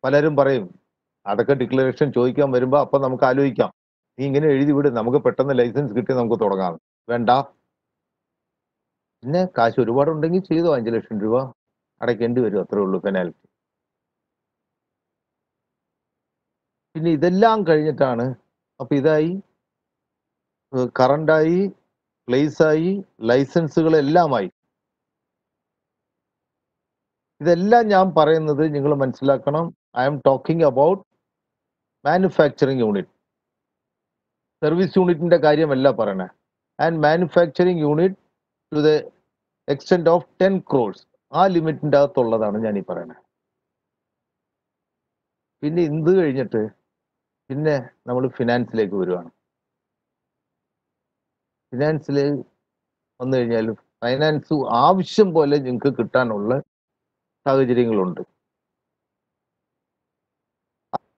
S2: പലരും പറയും അതൊക്കെ ഡിക്ലറേഷൻ ചോദിക്കാൻ വരുമ്പോൾ അപ്പം നമുക്ക് ആലോചിക്കാം, നീ ഇങ്ങനെ എഴുതി വിട്, നമുക്ക് പെട്ടെന്ന് ലൈസൻസ് കിട്ടി നമുക്ക് തുടങ്ങാം. വേണ്ട, പിന്നെ കാശ് ഒരുപാടുണ്ടെങ്കിൽ ചെയ്തോ, 5 ലക്ഷം രൂപ അടയ്ക്കേണ്ടി വരും, അത്രേ ഉള്ളൂ പെനാൽറ്റി. പിന്നെ ഇതെല്ലാം കഴിഞ്ഞിട്ടാണ്, അപ്പൊ ഇതായി, കറണ്ടായി, പ്ലേസായി, ലൈസൻസുകളെല്ലാമായി. ഇതെല്ലാം ഞാൻ പറയുന്നത് നിങ്ങൾ മനസ്സിലാക്കണം, I M talking about manufacturing unit, service യൂണിറ്റിന്റെ കാര്യമല്ല പറയണേ. And manufacturing unit two the extend of 10 crores, ആ ലിമിറ്റിന്റെ അകത്തുള്ളതാണ് ഞാൻ ഈ പറയണേ. പിന്നെ ഇത് കഴിഞ്ഞിട്ട് പിന്നെ നമ്മൾ ഫിനാൻസിലേക്ക് വരുവാണ്. ഫിനാൻസിൽ വന്നു കഴിഞ്ഞാൽ ഫൈനാൻസ് ആവശ്യം പോലെ നിങ്ങൾക്ക് കിട്ടാനുള്ള സാഹചര്യങ്ങളുണ്ട്.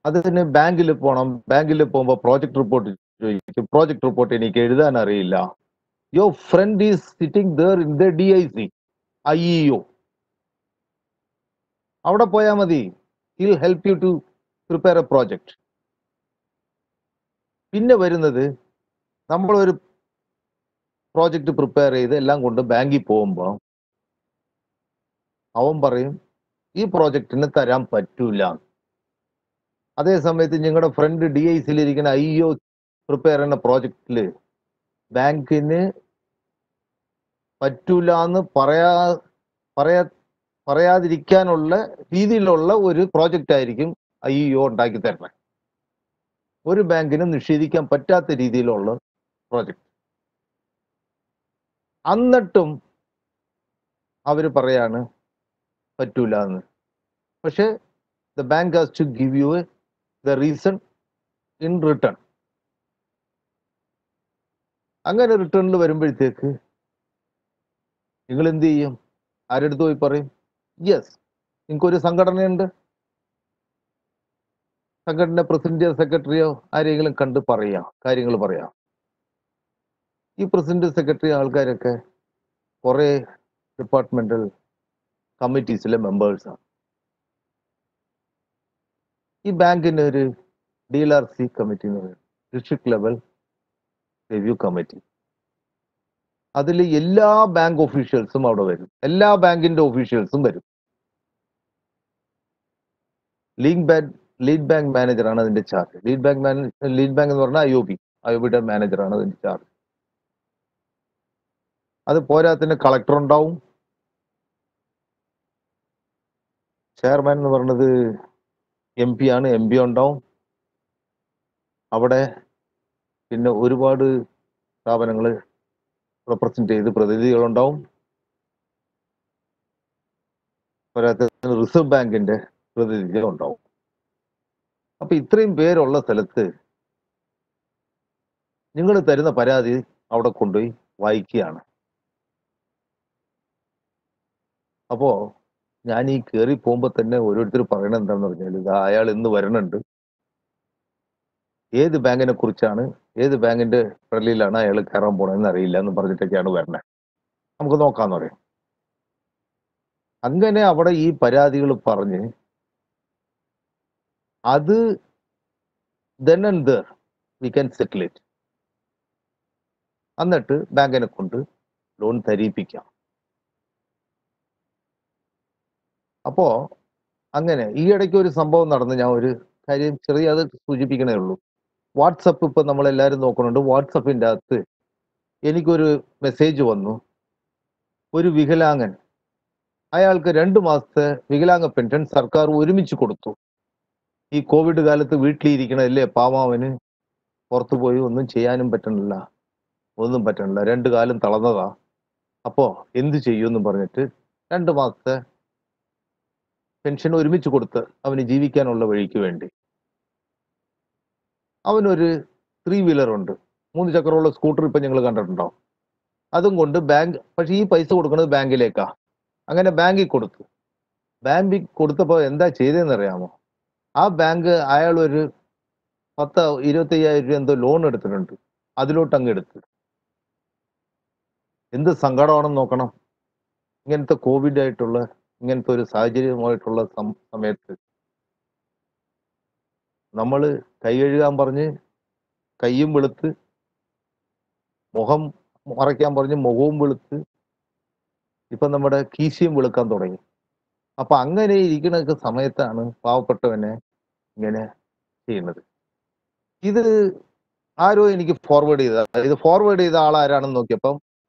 S2: അതിന് ബാങ്കിൽ പോകണം, ബാങ്കിൽ പോകുമ്പോൾ പ്രോജക്ട് റിപ്പോർട്ട് ചോദിക്കും, പ്രോജക്ട് റിപ്പോർട്ട് എനിക്ക് എഴുതാൻ അറിയില്ല. Your friend is sitting there in the DIC, IEO, അവിടെ പോയാൽ മതി, he'll help you to prepare a project. പിന്നെ വരുന്നത്, നമ്മളൊരു പ്രോജക്റ്റ് പ്രിപ്പയർ ചെയ്ത് എല്ലാം കൊണ്ട് ബാങ്കിൽ പോകുമ്പോൾ അവൻ പറയും ഈ പ്രോജക്റ്റിന് തരാൻ പറ്റൂല. അതേ സമയത്ത് നിങ്ങളുടെ ഫ്രണ്ട് DICയിലിരിക്കുന്ന IEO പ്രിപ്പയർ ചെയ്യുന്ന പ്രോജക്റ്റിൽ ബാങ്കിന് പറ്റൂല എന്ന് പറയാതിരിക്കാനുള്ള രീതിയിലുള്ള ഒരു പ്രോജക്റ്റ് ആയിരിക്കും IEO ഉണ്ടാക്കി തരണം. ഒരു ബാങ്കിനും നിഷേധിക്കാൻ പറ്റാത്ത രീതിയിലുള്ള പ്രോജക്റ്റ്. എന്നിട്ടും അവർ പറയാണ് പറ്റൂല എന്ന്. പക്ഷെ the bank has to give you the reason in return. അങ്ങനെ റിട്ടേണിൽ വരുമ്പോഴത്തേക്ക് നിങ്ങൾ എന്ത് ചെയ്യും? ആരെടുത്ത് പോയി പറയും, യെസ് നിങ്ങൾക്കൊരു സംഘടനയുണ്ട്, സംഘടന പ്രസിഡന്റോ സെക്രട്ടറിയോ ആരെങ്കിലും കണ്ട് പറയാം, കാര്യങ്ങൾ പറയാം. ഈ പ്രസിഡന്റ് സെക്രട്ടറി ആൾക്കാരൊക്കെ കുറെ ഡിപ്പാർട്ട്മെന്റൽ കമ്മിറ്റീസിലെ മെമ്പേഴ്സാണ്. ഈ ബാങ്കിന് ഒരു DLRC കമ്മിറ്റി എന്ന് പറയും, ഡിസ്ട്രിക്ട് ലെവൽ റിവ്യൂ കമ്മിറ്റി. അതിൽ എല്ലാ ബാങ്ക് ഒഫീഷ്യൽസും അവിടെ വരും, എല്ലാ ബാങ്കിന്റെ ഒഫീഷ്യൽസും വരും. ലീഡ് ബാങ്ക് മാനേജറാണ് അതിന്റെ ചാർജ്. ലീഡ് ബാങ്ക് എന്ന് പറഞ്ഞാൽ IOBയുടെ മാനേജറാണ് അതിന്റെ ചാർജ്. അത് പോരാത്തിന് കളക്ടർ ഉണ്ടാവും, ചെയർമാൻ എന്ന് പറയുന്നത് MP ആണ്, MP ഉണ്ടാവും അവിടെ. പിന്നെ ഒരുപാട് സ്ഥാപനങ്ങൾ റെപ്രസെന്റ് ചെയ്ത് പ്രതിനിധികളുണ്ടാവും. പോരാത്ത റിസർവ് ബാങ്കിന്റെ പ്രതിനിധികൾ ഉണ്ടാവും. അപ്പൊ ഇത്രയും പേരുള്ള സ്ഥലത്ത് നിങ്ങൾ തരുന്ന പരാതി അവിടെ കൊണ്ടുപോയി വായിക്കുകയാണ്. അപ്പോ ഞാൻ ഈ കയറി പോകുമ്പോ തന്നെ ഓരോരുത്തർ പറയണത് എന്താണെന്ന് പറഞ്ഞാൽ, ഇത് അയാൾ ഇന്ന് വരണുണ്ട്, ഏത് ബാങ്കിനെ കുറിച്ചാണ്, ഏത് ബാങ്കിന്റെ ഫ്രണ്ടിലാണ് അയാൾ കയറാൻ പോണെന്ന് അറിയില്ല എന്ന് പറഞ്ഞിട്ടൊക്കെയാണ് വരണത്. നമുക്ക് നോക്കാന്ന് പറയും. അങ്ങനെ അവിടെ ഈ പരാതികൾ പറഞ്ഞ് അത് then and there we can settle it. എന്നിട്ട് ബാങ്കിനെ കൊണ്ട് ലോൺ തരിപ്പിക്കാം. അപ്പോ അങ്ങനെ ഈ ഇടയ്ക്ക് ഒരു സംഭവം നടന്ന്, ഞാൻ ഒരു കാര്യം ചെറിയ അത് സൂചിപ്പിക്കണേ ഉള്ളൂ. വാട്സപ്പ് ഇപ്പൊ നമ്മളെല്ലാവരും നോക്കുന്നുണ്ട്. വാട്സപ്പിന്റെ അകത്ത് എനിക്കൊരു മെസ്സേജ് വന്നു. ഒരു വികലാംഗൻ, അയാൾക്ക് 2 മാസത്തെ വികലാംഗ പെൻഷൻ സർക്കാർ ഒരുമിച്ച് കൊടുത്തു. ഈ കോവിഡ് കാലത്ത് വീട്ടിലിരിക്കണല്ലേ പാവാവന്, പുറത്തു പോയി ഒന്നും ചെയ്യാനും പറ്റണില്ല, ഒന്നും പറ്റണില്ല, 2 കാലം തളർന്നതാ. അപ്പോ എന്ത് ചെയ്യുമെന്ന് പറഞ്ഞിട്ട് 2 മാസത്തെ പെൻഷൻ ഒരുമിച്ച് കൊടുത്ത് അവന് ജീവിക്കാനുള്ള വഴിക്ക് വേണ്ടി. അവനൊരു 3 വീലർ ഉണ്ട്, 3 ചക്രമുള്ള സ്കൂട്ടർ ഇപ്പൊ നിങ്ങൾ കണ്ടിട്ടുണ്ടാവും. അതും കൊണ്ട് ബാങ്ക്, പക്ഷെ ഈ പൈസ കൊടുക്കുന്നത് ബാങ്കിലേക്കാ. അങ്ങനെ ബാങ്കിൽ കൊടുത്തു. ബാങ്കിൽ കൊടുത്തപ്പോ എന്താ ചെയ്തതെന്ന് അറിയാമോ? ആ ബാങ്ക് അയാൾ ഒരു 10-25,000 രൂപ എന്തോ ലോൺ എടുത്തിട്ടുണ്ട്, അതിലോട്ട് അങ്ങ് എടുത്ത്. എന്ത് സങ്കടമാണെന്ന് നോക്കണം. ഇങ്ങനത്തെ കോവിഡ് ആയിട്ടുള്ള ഇങ്ങനത്തെ ഒരു സാഹചര്യമായിട്ടുള്ള സമയത്ത് നമ്മൾ കൈ കഴുകാൻ പറഞ്ഞ് കൈയും വെളുത്ത്, മുഖം മറയ്ക്കാൻ പറഞ്ഞ് മുഖവും വെളുത്ത്, ഇപ്പൊ നമ്മുടെ കീശയും വെളുക്കാൻ തുടങ്ങി. അപ്പൊ അങ്ങനെ ഇരിക്കുന്ന സമയത്താണ് പാവപ്പെട്ടവനെ ഇങ്ങനെ ചെയ്യുന്നത്. ഇത് ആരോ എനിക്ക് ഫോർവേഡ് ചെയ്ത, ഇത് ഫോർവേഡ് ചെയ്ത ആളാരാണെന്ന്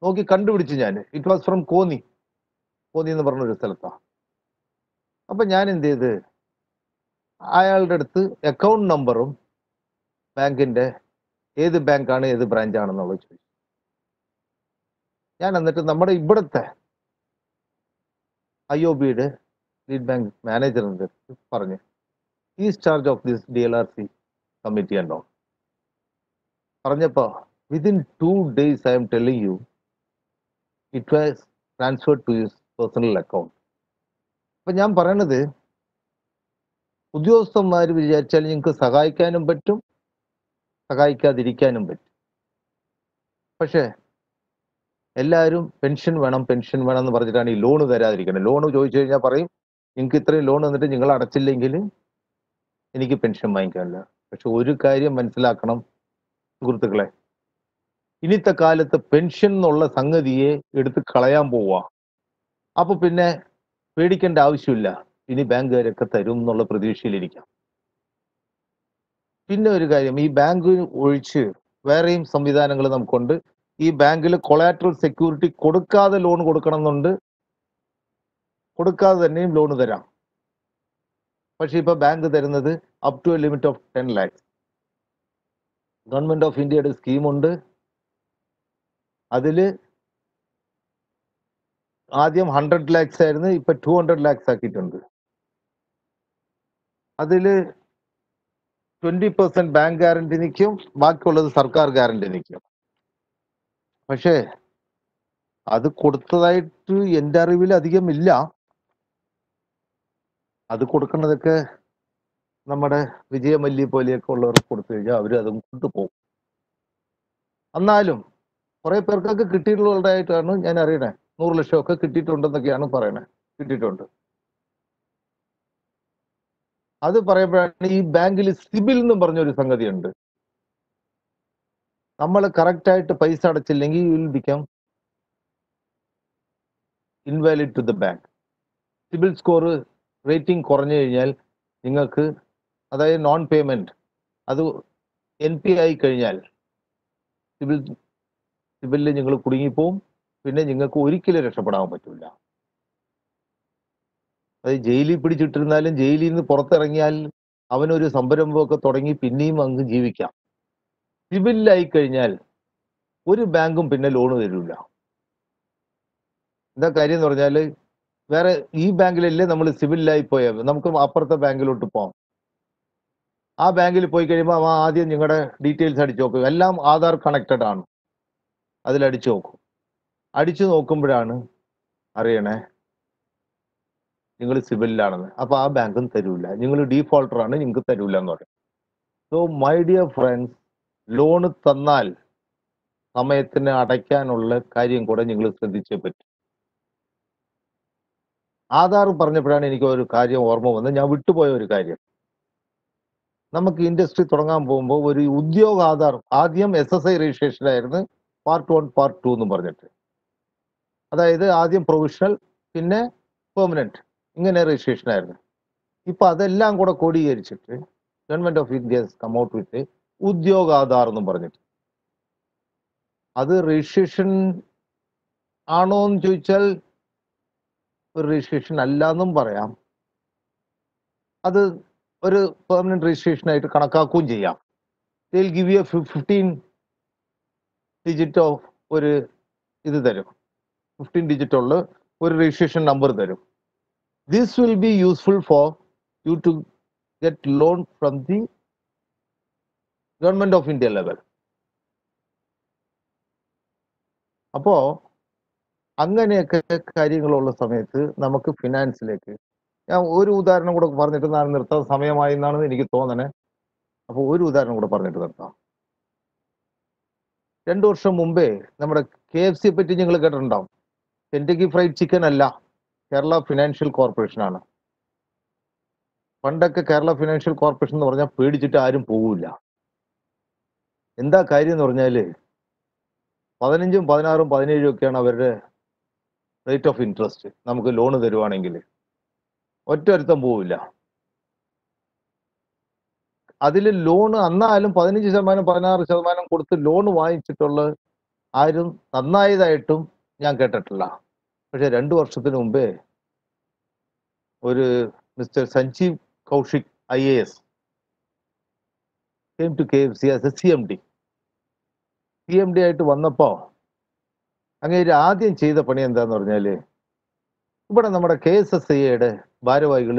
S2: നോക്കി കണ്ടുപിടിച്ചു ഞാൻ. ഇറ്റ് വാസ് ഫ്രം കോന്നി എന്ന് പറഞ്ഞൊരു സ്ഥലത്താണ്. അപ്പൊ ഞാൻ എന്ത് ചെയ്ത്, അയാളുടെ അടുത്ത് അക്കൗണ്ട് നമ്പറും ബാങ്കിന്റെ ഏത് ബാങ്കാണ് ഏത് ബ്രാഞ്ചാണെന്നുള്ളത് ചോദിച്ചു. ഞാൻ എന്നിട്ട് നമ്മുടെ ഇവിടുത്തെ IOBയുടെ ലീഡ് ബാങ്ക് മാനേജറിന്റെ അടുത്ത് പറഞ്ഞു, is charge of this DLRC committee ഉണ്ടോ പറഞ്ഞപ്പോ, within 2 days I am telling you it was transferred to his personal account. അപ്പൊ ഞാൻ പറയണത്, ഉദ്യോഗസ്ഥന്മാർ വിചാരിച്ചാൽ നിങ്ങൾക്ക് സഹായിക്കാനും പറ്റും, സഹായിക്കാതിരിക്കാനും പറ്റും. പക്ഷേ എല്ലാവരും പെൻഷൻ വേണം എന്ന് പറഞ്ഞിട്ടാണ് ഈ ലോണ് തരാതിരിക്കുന്നത്. ലോണ് ചോദിച്ചു കഴിഞ്ഞാൽ പറയും, നിങ്ങൾക്ക് ഇത്രയും ലോൺ വന്നിട്ട് നിങ്ങൾ അടച്ചില്ലെങ്കിൽ എനിക്ക് പെൻഷൻ വാങ്ങിക്കാനില്ല. പക്ഷെ ഒരു കാര്യം മനസ്സിലാക്കണം സുഹൃത്തുക്കളെ, ഇന്നത്തെ കാലത്ത് പെൻഷൻ എന്നുള്ള സംഗതിയെ എടുത്ത് കളയാൻ പോവുക. അപ്പൊ പിന്നെ പേടിക്കേണ്ട ആവശ്യമില്ല, ഇനി ബാങ്കുകാരൊക്കെ തരും എന്നുള്ള പ്രതീക്ഷയിലിരിക്കാം. പിന്നെ ഒരു കാര്യം, ഈ ബാങ്ക് ഒഴിച്ച് വേറെയും സംവിധാനങ്ങൾ നമുക്കുണ്ട്. ഈ ബാങ്കിൽ കൊളാറ്ററൽ സെക്യൂരിറ്റി കൊടുക്കാതെ ലോൺ കൊടുക്കണം എന്നുണ്ട്, കൊടുക്കാതെ തന്നെയും ലോൺ തരാം. പക്ഷെ ഇപ്പൊ ബാങ്ക് തരുന്നത് up to a limit of 10 lakhs. Government of ഇന്ത്യയുടെ സ്കീമുണ്ട്. അതില് ആദ്യം 100 lakhs ആയിരുന്നു, ഇപ്പൊ 200 lakhs ആക്കിയിട്ടുണ്ട്. അതില് 20% ബാങ്ക് ഗ്യാരണ്ടി നിൽക്കും, ബാക്കിയുള്ളത് സർക്കാർ ഗ്യാരണ്ടി നിൽക്കും. പക്ഷേ അത് കൊടുത്തതായിട്ട് എൻ്റെ അറിവിൽ അധികം ഇല്ല. അത് കൊടുക്കുന്നതൊക്കെ നമ്മുടെ വിജയമല്ലി പോലെയൊക്കെ ഉള്ളവർക്ക് കൊടുത്തു കഴിഞ്ഞാൽ അവർ അതും കൊണ്ടുപോകും. എന്നാലും കുറെ പേർക്കൊക്കെ കിട്ടിയിട്ടുള്ളതായിട്ടാണ് ഞാൻ അറിയണേ. 100 ലക്ഷമൊക്കെ കിട്ടിയിട്ടുണ്ടെന്നൊക്കെയാണ് പറയണേ. കിട്ടിയിട്ടുണ്ട്. അത് പറയുമ്പോഴാണ് ഈ ബാങ്കിൽ സിബിൽ എന്നും പറഞ്ഞൊരു സംഗതിയുണ്ട്. നമ്മൾ കറക്റ്റായിട്ട് പൈസ അടച്ചില്ലെങ്കിൽ you will become invalid to the bank. CIBIL score rating കുറഞ്ഞു കഴിഞ്ഞാൽ നിങ്ങൾക്ക്, അതായത് നോൺ പേയ്മെന്റ്, അത് NP ആയി കഴിഞ്ഞാൽ സിബിലിൽ നിങ്ങൾ കുടുങ്ങിപ്പോവും. പിന്നെ നിങ്ങൾക്ക് ഒരിക്കലും രക്ഷപ്പെടാൻ പറ്റില്ല. അത് ജയിലിൽ പിടിച്ചിട്ടിരുന്നാലും ജയിലിൽ നിന്ന് പുറത്തിറങ്ങിയാൽ അവനൊരു സംരംഭമൊക്കെ തുടങ്ങി പിന്നെയും അങ്ങ് ജീവിക്കാം. സിബിലായി കഴിഞ്ഞാൽ ഒരു ബാങ്കും പിന്നെ ലോണ് തരില്ല. എന്താ കാര്യം എന്ന് പറഞ്ഞാൽ, വേറെ ഈ ബാങ്കിലല്ലേ നമ്മൾ സിവിലായി പോയത്, നമുക്ക് അപ്പുറത്തെ ബാങ്കിലോട്ട് പോകാം. ആ ബാങ്കിൽ പോയി കഴിയുമ്പോൾ അവൻ ആദ്യം നിങ്ങളുടെ ഡീറ്റെയിൽസ് അടിച്ചു നോക്കും. എല്ലാം ആധാർ കണക്റ്റഡ് ആണ്. അതിലടിച്ചു നോക്കും. അടിച്ചു നോക്കുമ്പോഴാണ് അറിയണേ നിങ്ങൾ സിവിലിലാണെന്ന്. അപ്പൊ ആ ബാങ്കും തരൂല, നിങ്ങൾ ഡീഫോൾട്ടർ ആണ്, നിങ്ങൾക്ക് തരൂല എന്ന് പറയും. So my dear friends, loan തന്നാൽ സമയത്തിന് അടയ്ക്കാനുള്ള കാര്യം കൂടെ നിങ്ങൾ ശ്രദ്ധിച്ചേ പറ്റും. ആധാർ പറഞ്ഞപ്പോഴാണ് എനിക്ക് ഒരു കാര്യം ഓർമ്മ വന്നത്, ഞാൻ വിട്ടുപോയ ഒരു കാര്യം. നമുക്ക് ഇൻഡസ്ട്രി തുടങ്ങാൻ പോകുമ്പോൾ ഒരു ഉദ്യോഗ ആധാർ, ആദ്യം SSI രജിസ്ട്രേഷൻ ആയിരുന്നു, പാർട്ട് 1 പാർട്ട് 2 എന്നും പറഞ്ഞിട്ട്. അതായത് ആദ്യം പ്രൊവിഷണൽ, പിന്നെ പെർമനന്റ്, ഇങ്ങനെ രജിസ്ട്രേഷൻ ആയിരുന്നു. ഇപ്പൊ അതെല്ലാം കൂടെ കോഡീകരിച്ചിട്ട് government of India come out with Udyog Aadhaar എന്നും പറഞ്ഞിട്ട്. അത് രജിസ്ട്രേഷൻ ആണോ എന്ന് ചോദിച്ചാൽ ഒരു രജിസ്ട്രേഷൻ അല്ല എന്നും പറയാം. അത് ഒരു പെർമനന്റ് രജിസ്ട്രേഷൻ ആയിട്ട് കണക്കാക്കുകയും ചെയ്യാം. They'll give you 15 digit of ഒരു ഇത് തരും, 15 ഡിജിറ്റ് ഉള്ള ഒരു രജിസ്ട്രേഷൻ നമ്പർ തരും. This will be useful for you to get loan from the government of India level. അപ്പോ അങ്ങനെയൊക്കെ കാര്യങ്ങളുള്ള സമയത്ത് നമുക്ക് ഫിനാൻസിലേക്ക്, ഞാൻ ഒരു ഉദാഹരണം കൂടെ പറഞ്ഞിട്ട് ഞാൻ നിർത്താൻ സമയമായി എന്നാണ് എനിക്ക് തോന്നണേ. അപ്പോൾ ഒരു ഉദാഹരണം കൂടെ പറഞ്ഞിട്ട് നിർത്താം. 2 വർഷം മുമ്പേ നമ്മുടെ KFC പറ്റി നിങ്ങൾ കേട്ടിട്ടുണ്ടാവും. കെൻറ്റക്കി ഫ്രൈഡ് ചിക്കൻ അല്ല, കേരള ഫിനാൻഷ്യൽ കോർപ്പറേഷൻ ആണ്. പണ്ടൊക്കെ കേരള ഫിനാൻഷ്യൽ കോർപ്പറേഷൻ എന്ന് പറഞ്ഞാൽ പേടിച്ചിട്ട് ആരും പോകില്ല. എന്താ കാര്യം എന്ന് പറഞ്ഞാൽ 15, 16, 17 ഒക്കെയാണ് അവരുടെ റേറ്റ് ഓഫ് ഇൻട്രസ്റ്റ്. നമുക്ക് ലോണ് തരുവാണെങ്കിൽ ഒറ്റൊരുത്തം പോവില്ല. അതിൽ ലോണ് അന്നാലും 15%, 16% കൊടുത്ത് ലോൺ വാങ്ങിച്ചിട്ടുള്ള ആരും നന്നായതായിട്ടും ഞാൻ കേട്ടിട്ടില്ല. പക്ഷെ 2 വർഷത്തിന് മുമ്പേ ഒരു mister Sanjeev Kaushik IAS came to KFC as a CMD ആയിട്ട് വന്നപ്പോ അങ്ങേര് ആദ്യം ചെയ്ത പണി എന്താന്ന് പറഞ്ഞാല്, ഇവിടെ നമ്മുടെ KSSIയുടെ ഭാരവാഹികൾ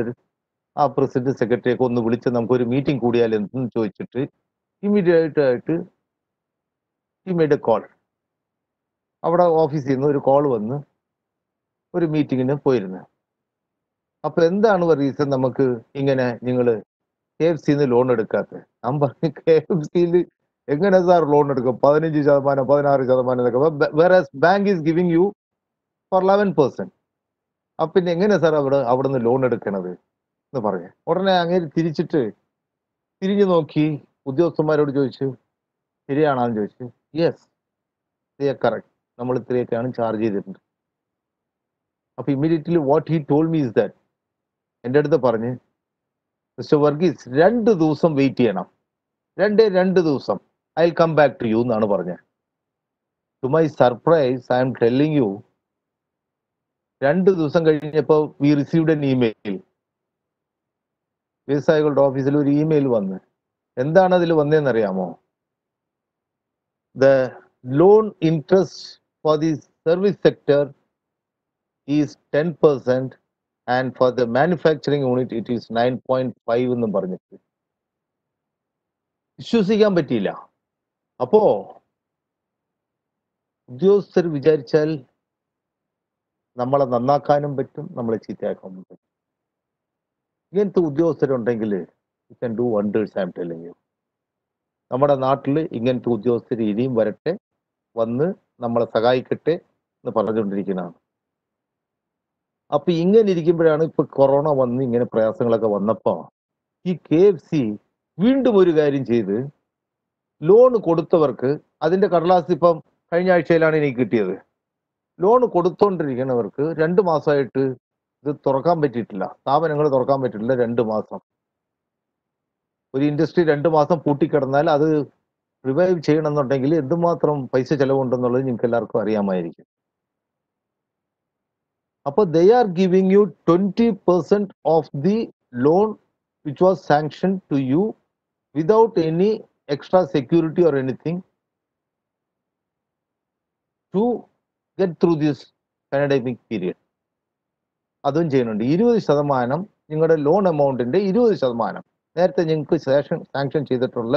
S2: ആ പ്രസിഡന്റ് സെക്രട്ടറിയൊക്കെ ഒന്ന് വിളിച്ച് നമുക്കൊരു മീറ്റിംഗ് കൂടിയാൽ എന്തെന്ന് ചോദിച്ചിട്ട് ഇമ്മീഡിയറ്റ് ആയിട്ട് he made a call. അവിടെ ഓഫീസിൽ നിന്ന് ഒരു കോൾ വന്ന് ഒരു മീറ്റിങ്ങിന് പോയിരുന്നു. അപ്പൊ എന്താണ് റീസൺ നമുക്ക് ഇങ്ങനെ നിങ്ങൾ KFCന്ന് ലോൺ എടുക്കാത്തത്? ഞാൻ പറഞ്ഞു, KFCയിൽ എങ്ങനെ സാർ ലോൺ എടുക്കും? 15%, 16% എന്നൊക്കെ, വേറെ bank is giving you for 11%. അപ്പൊ പിന്നെ എങ്ങനെ സാർ അവിടെ നിന്ന് ലോൺ എടുക്കണത് എന്ന് പറഞ്ഞു. ഉടനെ അങ്ങനെ തിരിഞ്ഞു നോക്കി ഉദ്യോഗസ്ഥന്മാരോട് ചോദിച്ചു, ശരിയാണെന്ന് ചോദിച്ചു. യെസ്, ദേ ആർ കറക്റ്റ്, നമ്മൾ ഇത്രയൊക്കെയാണ് ചാർജ് ചെയ്തിട്ടുണ്ട്. അപ്പൊ immediately what he told me is that, എൻ്റെ അടുത്ത് പറഞ്ഞ്, മിസ്റ്റർ വർഗീസ് 2 ദിവസം വെയിറ്റ് ചെയ്യണം, 2 ദിവസം, I will come back to you എന്നാണ് പറഞ്ഞത്. To my surprise, I'm telling you, 2 ദിവസം കഴിഞ്ഞപ്പോൾ വി റിസീവ്ഡ് എൻ ഇമെയിൽ. വ്യവസായികളുടെ ഓഫീസിൽ ഒരു ഇമെയിൽ വന്ന്, എന്താണ് അതിൽ വന്നതെന്നറിയാമോ? The loan interest for the service sector is 10% and for the manufacturing unit it is 9.5 എന്നും പറഞ്ഞിട്ട്. വിശ്വസിക്കാൻ പറ്റിയില്ല. അപ്പോ ഉദ്യോഗസ്ഥർ വിചാരിച്ചാൽ നമ്മളെ നന്നാക്കാനും പറ്റും, നമ്മളെ ചീത്തയാക്കാനും പറ്റും. ഇങ്ങനത്തെ ഉദ്യോഗസ്ഥരുണ്ടെങ്കിൽ you can do wonders, I'm telling you. നമ്മുടെ നാട്ടിൽ ഇങ്ങനത്തെ ഉദ്യോഗസ്ഥർ ഇനിയും വരട്ടെ, വന്ന് നമ്മളെ സഹായിക്കട്ടെ എന്ന് പറഞ്ഞുകൊണ്ടിരിക്കുന്നതാണ്. അപ്പൊ ഇങ്ങനെ ഇരിക്കുമ്പോഴാണ് ഇപ്പൊ കൊറോണ വന്ന് ഇങ്ങനെ പ്രയാസങ്ങളൊക്കെ വന്നപ്പോ ഈ KFC വീണ്ടും ഒരു കാര്യം ചെയ്ത്, ലോൺ കൊടുത്തവർക്ക് അതിന്റെ കടലാസ് ഇപ്പം കഴിഞ്ഞ ആഴ്ചയിലാണ് എനിക്ക് കിട്ടിയത്. ലോൺ കൊടുത്തോണ്ടിരിക്കുന്നവർക്ക് 2 മാസമായിട്ട് ഇത് തുറക്കാൻ പറ്റിയിട്ടില്ല, സ്ഥാപനങ്ങൾ തുറക്കാൻ പറ്റിയിട്ടില്ല. 2 മാസം. ഒരു ഇൻഡസ്ട്രി 2 മാസം പൂട്ടിക്കിടന്നാൽ അത് റിവൈവ് ചെയ്യണമെന്നുണ്ടെങ്കിൽ എന്തുമാത്രം പൈസ ചെലവുണ്ടെന്നുള്ളത് നിങ്ങൾക്ക് എല്ലാവർക്കും അറിയാമായിരിക്കും. അപ്പൊ they are giving you 20% of the loan which was sanction to you without any extra security or anything to get through this pandemic period. അതും ചെയ്യുന്നുണ്ട്. 20% നിങ്ങളുടെ ലോൺ എമൗണ്ടിന്റെ 20%. നേരത്തെ നിങ്ങൾക്ക് സാങ്ഷൻ ചെയ്തിട്ടുള്ള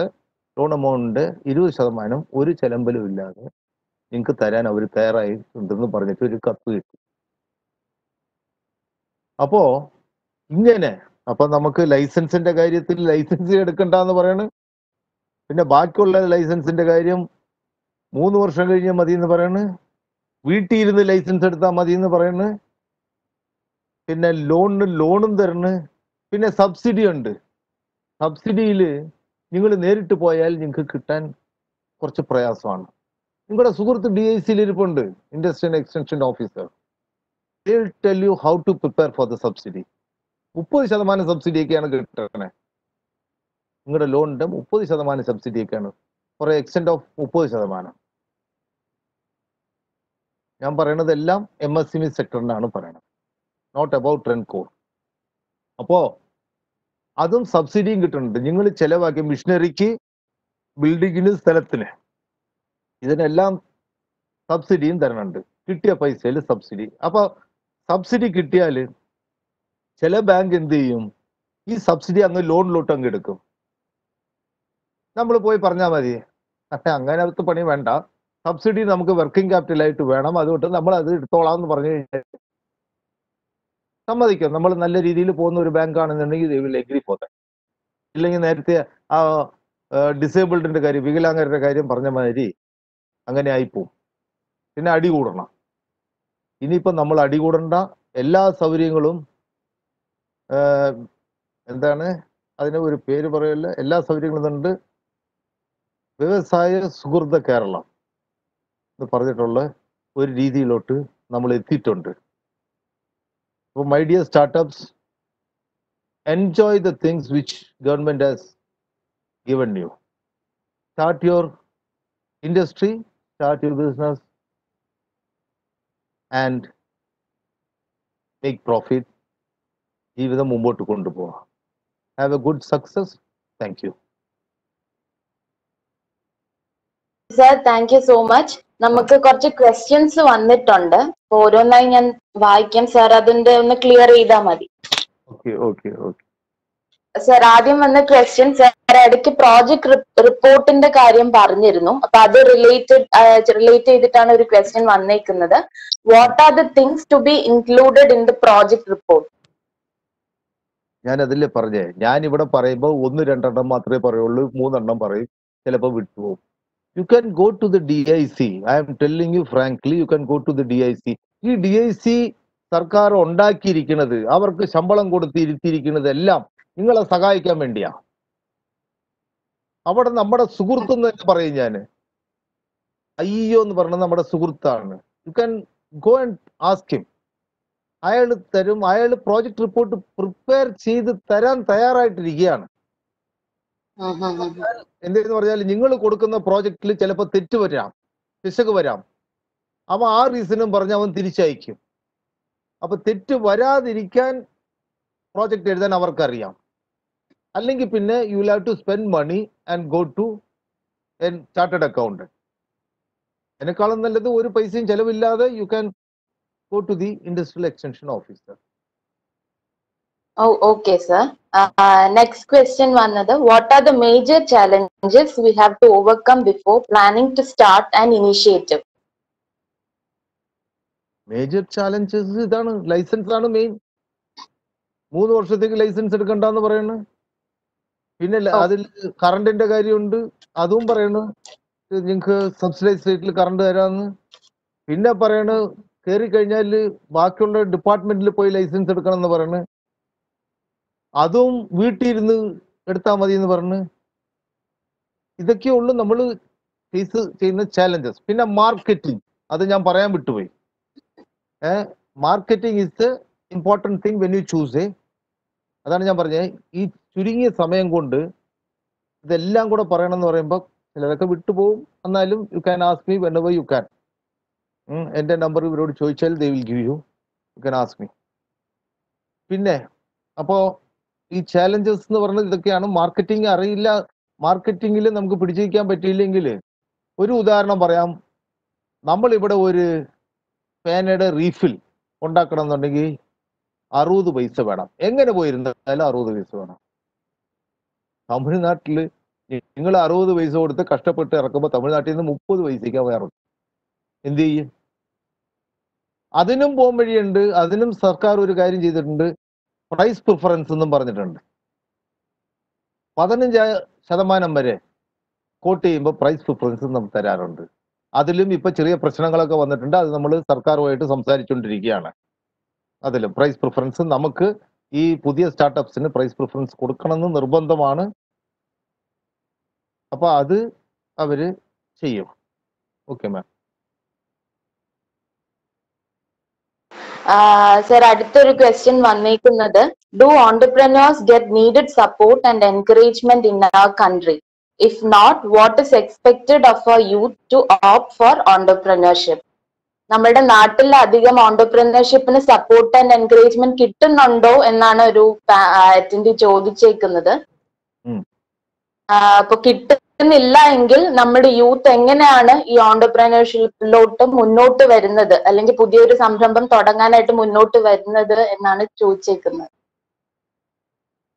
S2: ലോൺ എമൗണ്ടിന്റെ 20% ഒരു ചെലമ്പലും ഇല്ലാതെ നിങ്ങൾക്ക് തരാൻ അവർ തയ്യാറായിട്ടുണ്ടെന്ന് പറഞ്ഞിട്ട് ഒരു കത്ത് കിട്ടി. അപ്പോ ഇങ്ങനെ അപ്പൊ നമുക്ക് ലൈസൻസിന്റെ കാര്യത്തിൽ ലൈസൻസ് എടുക്കണ്ടെന്ന് പറയണ്. പിന്നെ ബാക്കിയുള്ള ലൈസൻസിന്റെ കാര്യം 3 വർഷം കഴിഞ്ഞാൽ മതി എന്ന് പറയണ്. വീട്ടിൽ ഇരുന്ന് ലൈസൻസ് എടുത്താൽ മതി എന്ന് പറയണ്. പിന്നെ ലോണും തരണ്. പിന്നെ സബ്സിഡി ഉണ്ട്. സബ്സിഡിയിൽ നിങ്ങൾ നേരിട്ട് പോയാൽ നിങ്ങൾക്ക് കിട്ടാൻ കുറച്ച് പ്രയാസമാണ്. നിങ്ങളുടെ സുഹൃത്ത് DIC ഇരിപ്പുണ്ട്, industrial extension officer. They will tell you how to prepare for the subsidy. 30% സബ്സിഡിയൊക്കെയാണ് കിട്ടണേ. നിങ്ങളുടെ ലോണിന്റെ 30% സബ്സിഡിയൊക്കെയാണ് ഫോർ എക്സ്റ്റെൻഡ് ഓഫ് 30%. ഞാൻ പറയണത് എല്ലാം MSME സെക്ടറിനാണ് പറയണത്, നോട്ട് അബൌട്ട് റെൻകോർ. അപ്പോ അതും സബ്സിഡിയും കിട്ടുന്നുണ്ട്. നിങ്ങൾ ചെലവാക്കിയ മിഷനറിക്ക്, ബിൽഡിങ്ങിന്, സ്ഥലത്തിന്, ഇതിനെല്ലാം സബ്സിഡിയും തരണുണ്ട്. കിട്ടിയ പൈസയിൽ സബ്സിഡി. അപ്പൊ സബ്സിഡി കിട്ടിയാൽ ചില ബാങ്ക് എന്ത് ചെയ്യും, ഈ സബ്സിഡി അങ്ങ് ലോണിലോട്ട് അങ്ങ് എടുക്കും. നമ്മൾ പോയി പറഞ്ഞാൽ മതി, അങ്ങനത്തെ പണി വേണ്ട, സബ്സിഡി നമുക്ക് വർക്കിംഗ് ക്യാപിറ്റലായിട്ട് വേണം, അതുകൊണ്ട് നമ്മൾ അത് എടുത്തോളാം എന്ന് പറഞ്ഞു കഴിഞ്ഞാൽ സമ്മതിക്കും. നമ്മൾ നല്ല രീതിയിൽ പോകുന്ന ഒരു ബാങ്ക് ആണെന്നുണ്ടെങ്കിൽ they will agree for that. ഇല്ലെങ്കിൽ നേരത്തെ ആ ഡിസേബിൾഡിന്റെ കാര്യം, വികലാംഗരുടെ കാര്യം പറഞ്ഞ മാതിരി അങ്ങനെ ആയിപ്പോവും. പിന്നെ അടി കൂടണം. ഇനിയിപ്പം നമ്മൾ അടി കൂടണ്ട, എല്ലാ സൗകര്യങ്ങളും എന്താണ് അതിന് ഒരു പേര് പറയല്ല, എല്ലാ സൗകര്യങ്ങളും ഉണ്ട്. വ്യവസായ സുഹൃത കേരളം എന്ന് പറഞ്ഞിട്ടുള്ള ഒരു രീതിയിലോട്ട് നമ്മൾ എത്തിയിട്ടുണ്ട്. അപ്പോൾ my dear startups, enjoy the things which government has given you. Start your industry, start your business and make profit. ജീവിതം മുമ്പോട്ട് കൊണ്ടുപോകാം. Have A good success. Thank you
S1: sir. Thank you so much. നമുക്ക് കുറച്ച് questions വന്നിട്ടുണ്ട്. ഓരോന്നായി ഞാൻ വായിക്കാം sir, അതിന്റെ ഒന്ന് ക്ലിയർ ചെയ്താൽ മതി.
S2: Okay okay okay.
S1: സർ, ആദ്യം വന്ന ക്വസ്റ്റ്യൻ, സാർ ഇടയ്ക്ക് പ്രോജക്ട് റിപ്പോർട്ടിന്റെ കാര്യം പറഞ്ഞിരുന്നു. അപ്പൊ അത് റിലേറ്റ് ചെയ്തിട്ടാണ് ഒരു ക്വസ്റ്റ്യൻ വന്നേക്കുന്നത്. What are the things to be included in the project report?
S2: ഞാൻ അതിൽ പറഞ്ഞേ, ഞാൻ ഇവിടെ പറയുമ്പോൾ 1-2 മാത്രമേ പറയുള്ളൂ, 3 പറയും, ചിലപ്പോൾ വിട്ടുപോകും. You can go to the DIC. I'm telling you frankly, you can go to the DIC. ഈ DIC സർക്കാർ ഉണ്ടാക്കിയിരിക്കുന്നത്, അവർക്ക് ശമ്പളം കൊടുത്ത് ഇരുത്തിയിരിക്കുന്നത് എല്ലാം നിങ്ങളെ സഹായിക്കാൻ വേണ്ടിയാ. അവിടെ നമ്മുടെ സുഹൃത്ത് എന്ന് തന്നെ പറയും ഞാൻ. അയ്യോ എന്ന് പറഞ്ഞത് നമ്മുടെ സുഹൃത്താണ്. U can go and ask him. അയാൾ തരും. അയാൾ പ്രോജക്ട് റിപ്പോർട്ട് പ്രിപ്പയർ ചെയ്ത് തരാൻ തയ്യാറായിട്ടിരിക്കുകയാണ്. എന്തെന്ന് പറഞ്ഞാൽ നിങ്ങൾ കൊടുക്കുന്ന പ്രോജക്റ്റിൽ ചിലപ്പോൾ തെറ്റ് വരാം, പിശക് വരാം. അവൻ ആ റീസണും പറഞ്ഞ് അവൻ തിരിച്ചയക്കും. അപ്പൊ തെറ്റ് വരാതിരിക്കാൻ പ്രോജക്റ്റ് എഴുതാൻ അവർക്കറിയാം. അല്ലെങ്കിൽ പിന്നെ you will have to spend money and go to an chartered accountant. അതിനേക്കാളും നല്ലത് ഒരു പൈസയും ചെലവില്ലാതെ you can go to the industrial extension officer.
S1: Oh, okay, sir. Next question vannathu, what are the major challenges we have to overcome before planning to start an initiative?
S2: Major challenges ഇതാണ്, licence ആണ് main. 3 വർഷത്തേക്ക് licence എടുക്കണ്ടെന്ന് പറയുന്നു. പിന്നെ അതിൽ കറണ്ടിന്റെ കാര്യമുണ്ട്, അതും പറയണു നിങ്ങൾക്ക് സബ്സിഡൈസ് റേറ്റിൽ കറണ്ട് തരാന്ന്. പിന്നെ പറയണു കയറി കഴിഞ്ഞാൽ ബാക്കിയുള്ള ഡിപ്പാർട്ട്മെന്റിൽ പോയി ലൈസൻസ് എടുക്കണം എന്ന് പറഞ്ഞ്, അതും വീട്ടിൽ ഇരുന്ന് എടുത്താൽ മതി എന്ന് പറഞ്ഞ്. ഇതൊക്കെ ഉള്ളു നമ്മൾ ഫേസ് ചെയ്യുന്ന ചാലഞ്ചസ്. പിന്നെ മാർക്കറ്റിംഗ്, അത് ഞാൻ പറയാൻ വിട്ടുപോയി. Marketing is the important thing when you choose. അതാണ് ഞാൻ പറഞ്ഞത്, ഈ ചുരുങ്ങിയ സമയം കൊണ്ട് ഇതെല്ലാം കൂടെ പറയണമെന്ന് പറയുമ്പോൾ ചിലതൊക്കെ വിട്ടുപോകും. എന്നാലും you can ask me whenever you can. എൻ്റെ നമ്പർ ഇവരോട് ചോദിച്ചാൽ they will give U, you can ask me. പിന്നെ അപ്പോൾ ഈ ചാലഞ്ചസ് എന്ന് പറഞ്ഞത് ഇതൊക്കെയാണ്. മാർക്കറ്റിംഗ് അറിയില്ല, മാർക്കറ്റിംഗിൽ നമുക്ക് പിടിച്ചിരിക്കാൻ പറ്റിയില്ലെങ്കിൽ ഒരു ഉദാഹരണം പറയാം. നമ്മളിവിടെ ഒരു പേനയുടെ റീഫിൽ ഉണ്ടാക്കണം എന്നുണ്ടെങ്കിൽ 60 പൈസ വേണം. എങ്ങനെ പോയിരുന്നാലും 60 പൈസ വേണം. തമിഴ്നാട്ടിൽ നിങ്ങൾ 60 പൈസ കൊടുത്ത് കഷ്ടപ്പെട്ട് ഇറക്കുമ്പോൾ തമിഴ്നാട്ടിൽ നിന്ന് 30 പൈസയ്ക്ക് അവ ഇറക്കും. എന്ത് ചെയ്യും? അതിനും പോകാൻ വഴിയുണ്ട്. അതിനും സർക്കാർ ഒരു കാര്യം ചെയ്തിട്ടുണ്ട്. പ്രൈസ് പ്രിഫറൻസ് എന്നും പറഞ്ഞിട്ടുണ്ട്. 15% വരെ കോട്ട് ചെയ്യുമ്പോൾ പ്രൈസ് പ്രിഫറൻസ് നമുക്ക് തരാറുണ്ട്. അതിലും ഇപ്പൊ ചെറിയ പ്രശ്നങ്ങളൊക്കെ വന്നിട്ടുണ്ട്. അത് നമ്മൾ സർക്കാരുമായിട്ട് സംസാരിച്ചുകൊണ്ടിരിക്കുകയാണ്. അതിലും പ്രൈസ് പ്രിഫറൻസ് നമുക്ക് ഈ പുതിയ സ്റ്റാർട്ടപ്സിന് പ്രൈസ് പ്രിഫറൻസ് കൊടുക്കണമെന്ന് നിർബന്ധമാണ്. അപ്പൊ അത് അവര് ചെയ്യും. Okay ma'am.
S1: സർ, അടുത്തൊരു ക്വസ്റ്റ്യൻ വന്നേക്കുന്നത്, do entrepreneurs get needed support and encouragement in our country? If not, what is expected of a youth to opt for entrepreneurship? നമ്മുടെ നാട്ടിൽ അധികം ഓണ്ടർപ്രനർഷിപ്പിന് സപ്പോർട്ട് ആൻഡ് എൻകറേജ്മെന്റ് കിട്ടുന്നുണ്ടോ എന്നാണ് ഒരു അറ്റൻഡി ചോദിച്ചേക്കുന്നത്. അപ്പൊ കിട്ടുന്നില്ല എങ്കിൽ നമ്മുടെ യൂത്ത് എങ്ങനെയാണ് ഈ ഓണ്ടർപ്രനർഷിപ്പിലോട്ട് മുന്നോട്ട് വരുന്നത്, അല്ലെങ്കിൽ പുതിയൊരു സംരംഭം തുടങ്ങാനായിട്ട് മുന്നോട്ട് വരുന്നത് എന്നാണ് ചോദിച്ചേക്കുന്നത്.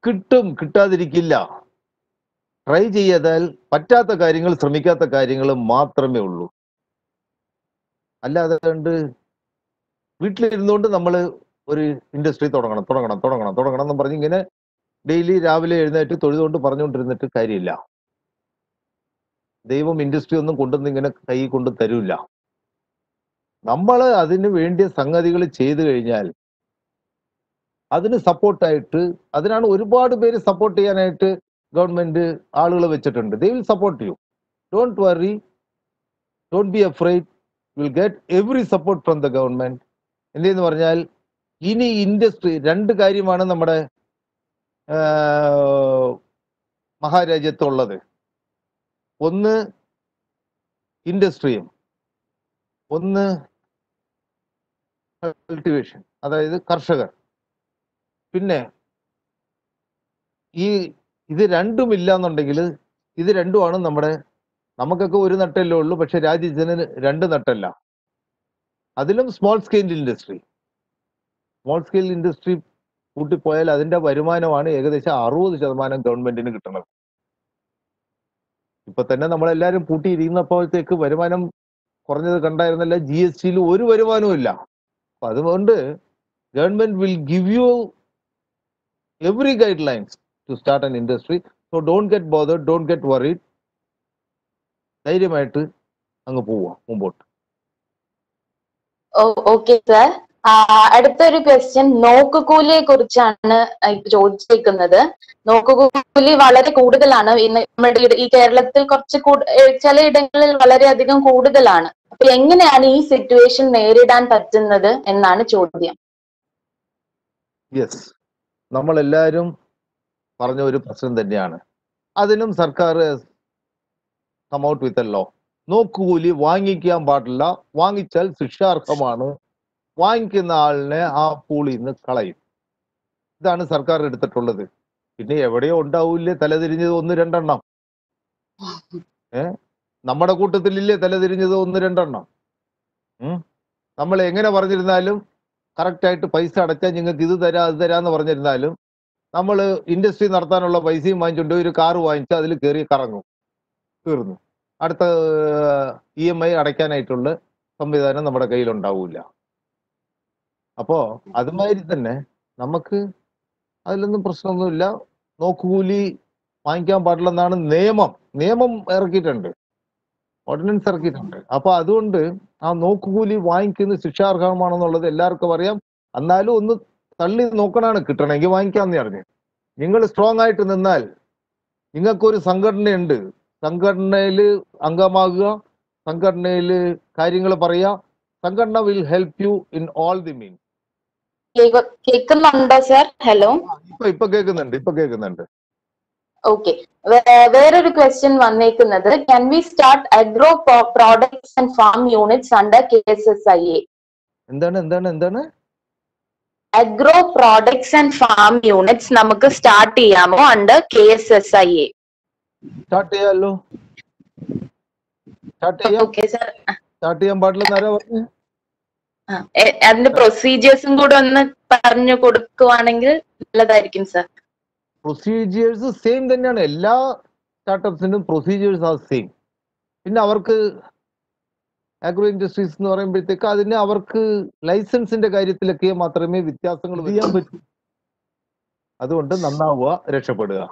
S2: കിട്ടും, കിട്ടാതിരിക്കില്ല. ട്രൈ ചെയ്യാതാൽ പറ്റാത്ത കാര്യങ്ങൾ, ശ്രമിക്കാത്ത കാര്യങ്ങൾ മാത്രമേ ഉള്ളൂ. അല്ലാതെ കണ്ട് വീട്ടിലിരുന്നുകൊണ്ട് നമ്മൾ ഒരു ഇൻഡസ്ട്രി തുടങ്ങണം എന്ന് പറഞ്ഞ് ഇങ്ങനെ ഡെയിലി രാവിലെ എഴുന്നേറ്റ് തൊഴുതുകൊണ്ട് പറഞ്ഞുകൊണ്ടിരുന്നിട്ട് കാര്യമില്ല. ദൈവം ഇൻഡസ്ട്രി ഒന്നും കൊണ്ടുവന്ന് ഇങ്ങനെ കൈ കൊണ്ട് തരൂല്ല. നമ്മൾ അതിന് വേണ്ടിയ സംഗതികൾ ചെയ്തു കഴിഞ്ഞാൽ അതിന് സപ്പോർട്ടായിട്ട്, അതിനാണ് ഒരുപാട് പേര് സപ്പോർട്ട് ചെയ്യാനായിട്ട് ഗവൺമെന്റ് ആളുകൾ വെച്ചിട്ടുണ്ട്. They will support you. Don't worry, don't be afraid, will get every support from the government. എന്തെന്ന് പറഞ്ഞാൽ ഇനി ഇൻഡസ്ട്രി, രണ്ട് കാര്യമാണ് നമ്മുടെ മഹാരാജ്യത്തുള്ളത്. ഒന്ന് ഇൻഡസ്ട്രിയും, ഒന്ന് കൾട്ടിവേഷൻ, അതായത് കർഷകർ. പിന്നെ ഇത് രണ്ടും ഇല്ല എന്നുണ്ടെങ്കിൽ, ഇത് രണ്ടുമാണ് നമുക്കൊക്കെ ഒരു നട്ടല്ലേ ഉള്ളൂ, പക്ഷെ രാജ്യത്തിന് 2 നട്ടല്ല. അതിലും സ്മോൾ സ്കെയിൽ ഇൻഡസ്ട്രി കൂട്ടിപ്പോയാൽ അതിന്റെ വരുമാനമാണ് ഏകദേശം 60% ഗവൺമെന്റിന് കിട്ടുന്നത്. ഇപ്പൊ തന്നെ നമ്മളെല്ലാരും പൂട്ടിയിരിക്കുന്നപ്പോഴത്തേക്ക് വരുമാനം കുറഞ്ഞത് കണ്ടായിരുന്നല്ല. GST ഒരു വരുമാനവും ഇല്ല. അപ്പൊ അതുകൊണ്ട് government will give you every guidelines to start an industry. So don't get bothered, don't get worried. ധൈര്യമായിട്ട് അങ്ങ് പോവാം മുമ്പോട്ട്.
S1: Okay sir. അടുത്തൊരു ക്വസ്റ്റ്യൻ നോക്കുകൂലിയെ കുറിച്ചാണ് ചോദിച്ചിരിക്കുന്നത്. നോക്കുകൂലി വളരെ കൂടുതലാണ് നമ്മുടെ ഈ കേരളത്തിൽ, കുറച്ച് ചിലയിടങ്ങളിൽ വളരെയധികം കൂടുതലാണ്. അപ്പൊ എങ്ങനെയാണ് ഈ സിറ്റുവേഷൻ നേരിടാൻ പറ്റുന്നത് എന്നാണ് ചോദ്യം.
S2: യെസ്, നമ്മളെല്ലാരും പറഞ്ഞ ഒരു പ്രശ്നം തന്നെയാണ്. അതിനും സർക്കാർ come out with a law. നോക്കുകൂലി വാങ്ങിക്കാൻ പാടില്ല, വാങ്ങിച്ചാൽ ശിക്ഷാർഹമാണ്, വാങ്ങിക്കുന്ന ആളിനെ ആ പൂളിൽ നിന്ന് കളയും. ഇതാണ് സർക്കാർ എടുത്തിട്ടുള്ളത്. പിന്നെ എവിടെയോ ഉണ്ടാവൂല്ലേ തലതിരിഞ്ഞത് 1-2 നമ്മുടെ കൂട്ടത്തിലില്ലേ തലതിരിഞ്ഞത് 1-2. നമ്മൾ എങ്ങനെ പറഞ്ഞിരുന്നാലും കറക്റ്റായിട്ട് പൈസ അടച്ചാൽ നിങ്ങൾക്ക് ഇത് തരാം അത് തരാന്ന് പറഞ്ഞിരുന്നാലും നമ്മൾ ഇൻഡസ്ട്രി നടത്താനുള്ള പൈസയും വാങ്ങിച്ചുകൊണ്ട് ഒരു കാറ് വാങ്ങിച്ചാൽ അതിൽ കയറി കറങ്ങും, തീർന്നു. അടുത്ത EMI അടയ്ക്കാനായിട്ടുള്ള സംവിധാനം നമ്മുടെ കയ്യിൽ ഉണ്ടാവില്ല. അപ്പോ അതുമാതിരി തന്നെ നമുക്ക് അതിലൊന്നും പ്രശ്നമൊന്നുമില്ല. നോക്കുകൂലി വാങ്ങിക്കാൻ പാടില്ലെന്നാണ് നിയമം ഇറക്കിയിട്ടുണ്ട്, ഓർഡിനൻസ് ഇറക്കിയിട്ടുണ്ട്. അപ്പൊ അതുകൊണ്ട് ആ നോക്കുകൂലി വാങ്ങിക്കുന്നത് ശിക്ഷാർഹമാണെന്നുള്ളത് എല്ലാവർക്കും അറിയാം. എന്നാലും ഒന്ന് തള്ളി നോക്കണാണ്, കിട്ടണമെങ്കിൽ വാങ്ങിക്കാമെന്ന് പറഞ്ഞു. നിങ്ങൾ സ്ട്രോങ് ആയിട്ട് നിന്നാൽ, നിങ്ങൾക്കൊരു സംഘടനയുണ്ട്, സംഘടനയിൽ അംഗമാകുക, സംഘടനയിൽ കാര്യങ്ങൾ പറയുക. സംഘടന will help you in all the means.
S1: കേൾക്കുന്നുണ്ടോ സർ? ഹലോ,
S2: ഇപ്പൊ കേൾക്കുന്നുണ്ട്.
S1: ഓക്കെ. വേറൊരു ക്വസ്റ്റ്യൻ വന്നേക്കുന്നത്, can we start agro products and farm units under KSSIA?
S2: എന്താണ്
S1: agro products and farm units നമുക്ക് സ്റ്റാർട്ട് ചെയ്യാമോ അണ്ടർ KSSIA?
S2: സ്റ്റാർട്ട് ചെയ്യാമല്ലോ.
S1: Okay sir.
S2: സ്റ്റാർട്ട് ചെയ്യാൻ പാടില്ലെന്ന് ആരാ പറഞ്ഞു?
S1: അതിന്റെ പ്രൊസീജിയേഴ്സും കൂടെ ഒന്ന് പറഞ്ഞു കൊടുക്കുവാണെങ്കിൽ നല്ലതായിരിക്കും സർ.
S2: പ്രൊസീജിയേഴ്സ് സെയിം തന്നെയാണ്, എല്ലാ സ്റ്റാർട്ടപ്സിനും പ്രൊസീജിയേഴ്സ് ആർ സെയിം. പിന്നെ അവർക്ക് ആഗ്രോ ഇൻഡസ്ട്രീസ് എന്ന് പറയുമ്പോഴത്തേക്ക് അതിന് അവർക്ക് ലൈസൻസിന്റെ കാര്യത്തിലൊക്കെ മാത്രമേ വ്യത്യാസങ്ങൾ ചെയ്യാൻ പറ്റൂ. അതുകൊണ്ട് നന്നാവുക, രക്ഷപ്പെടുക.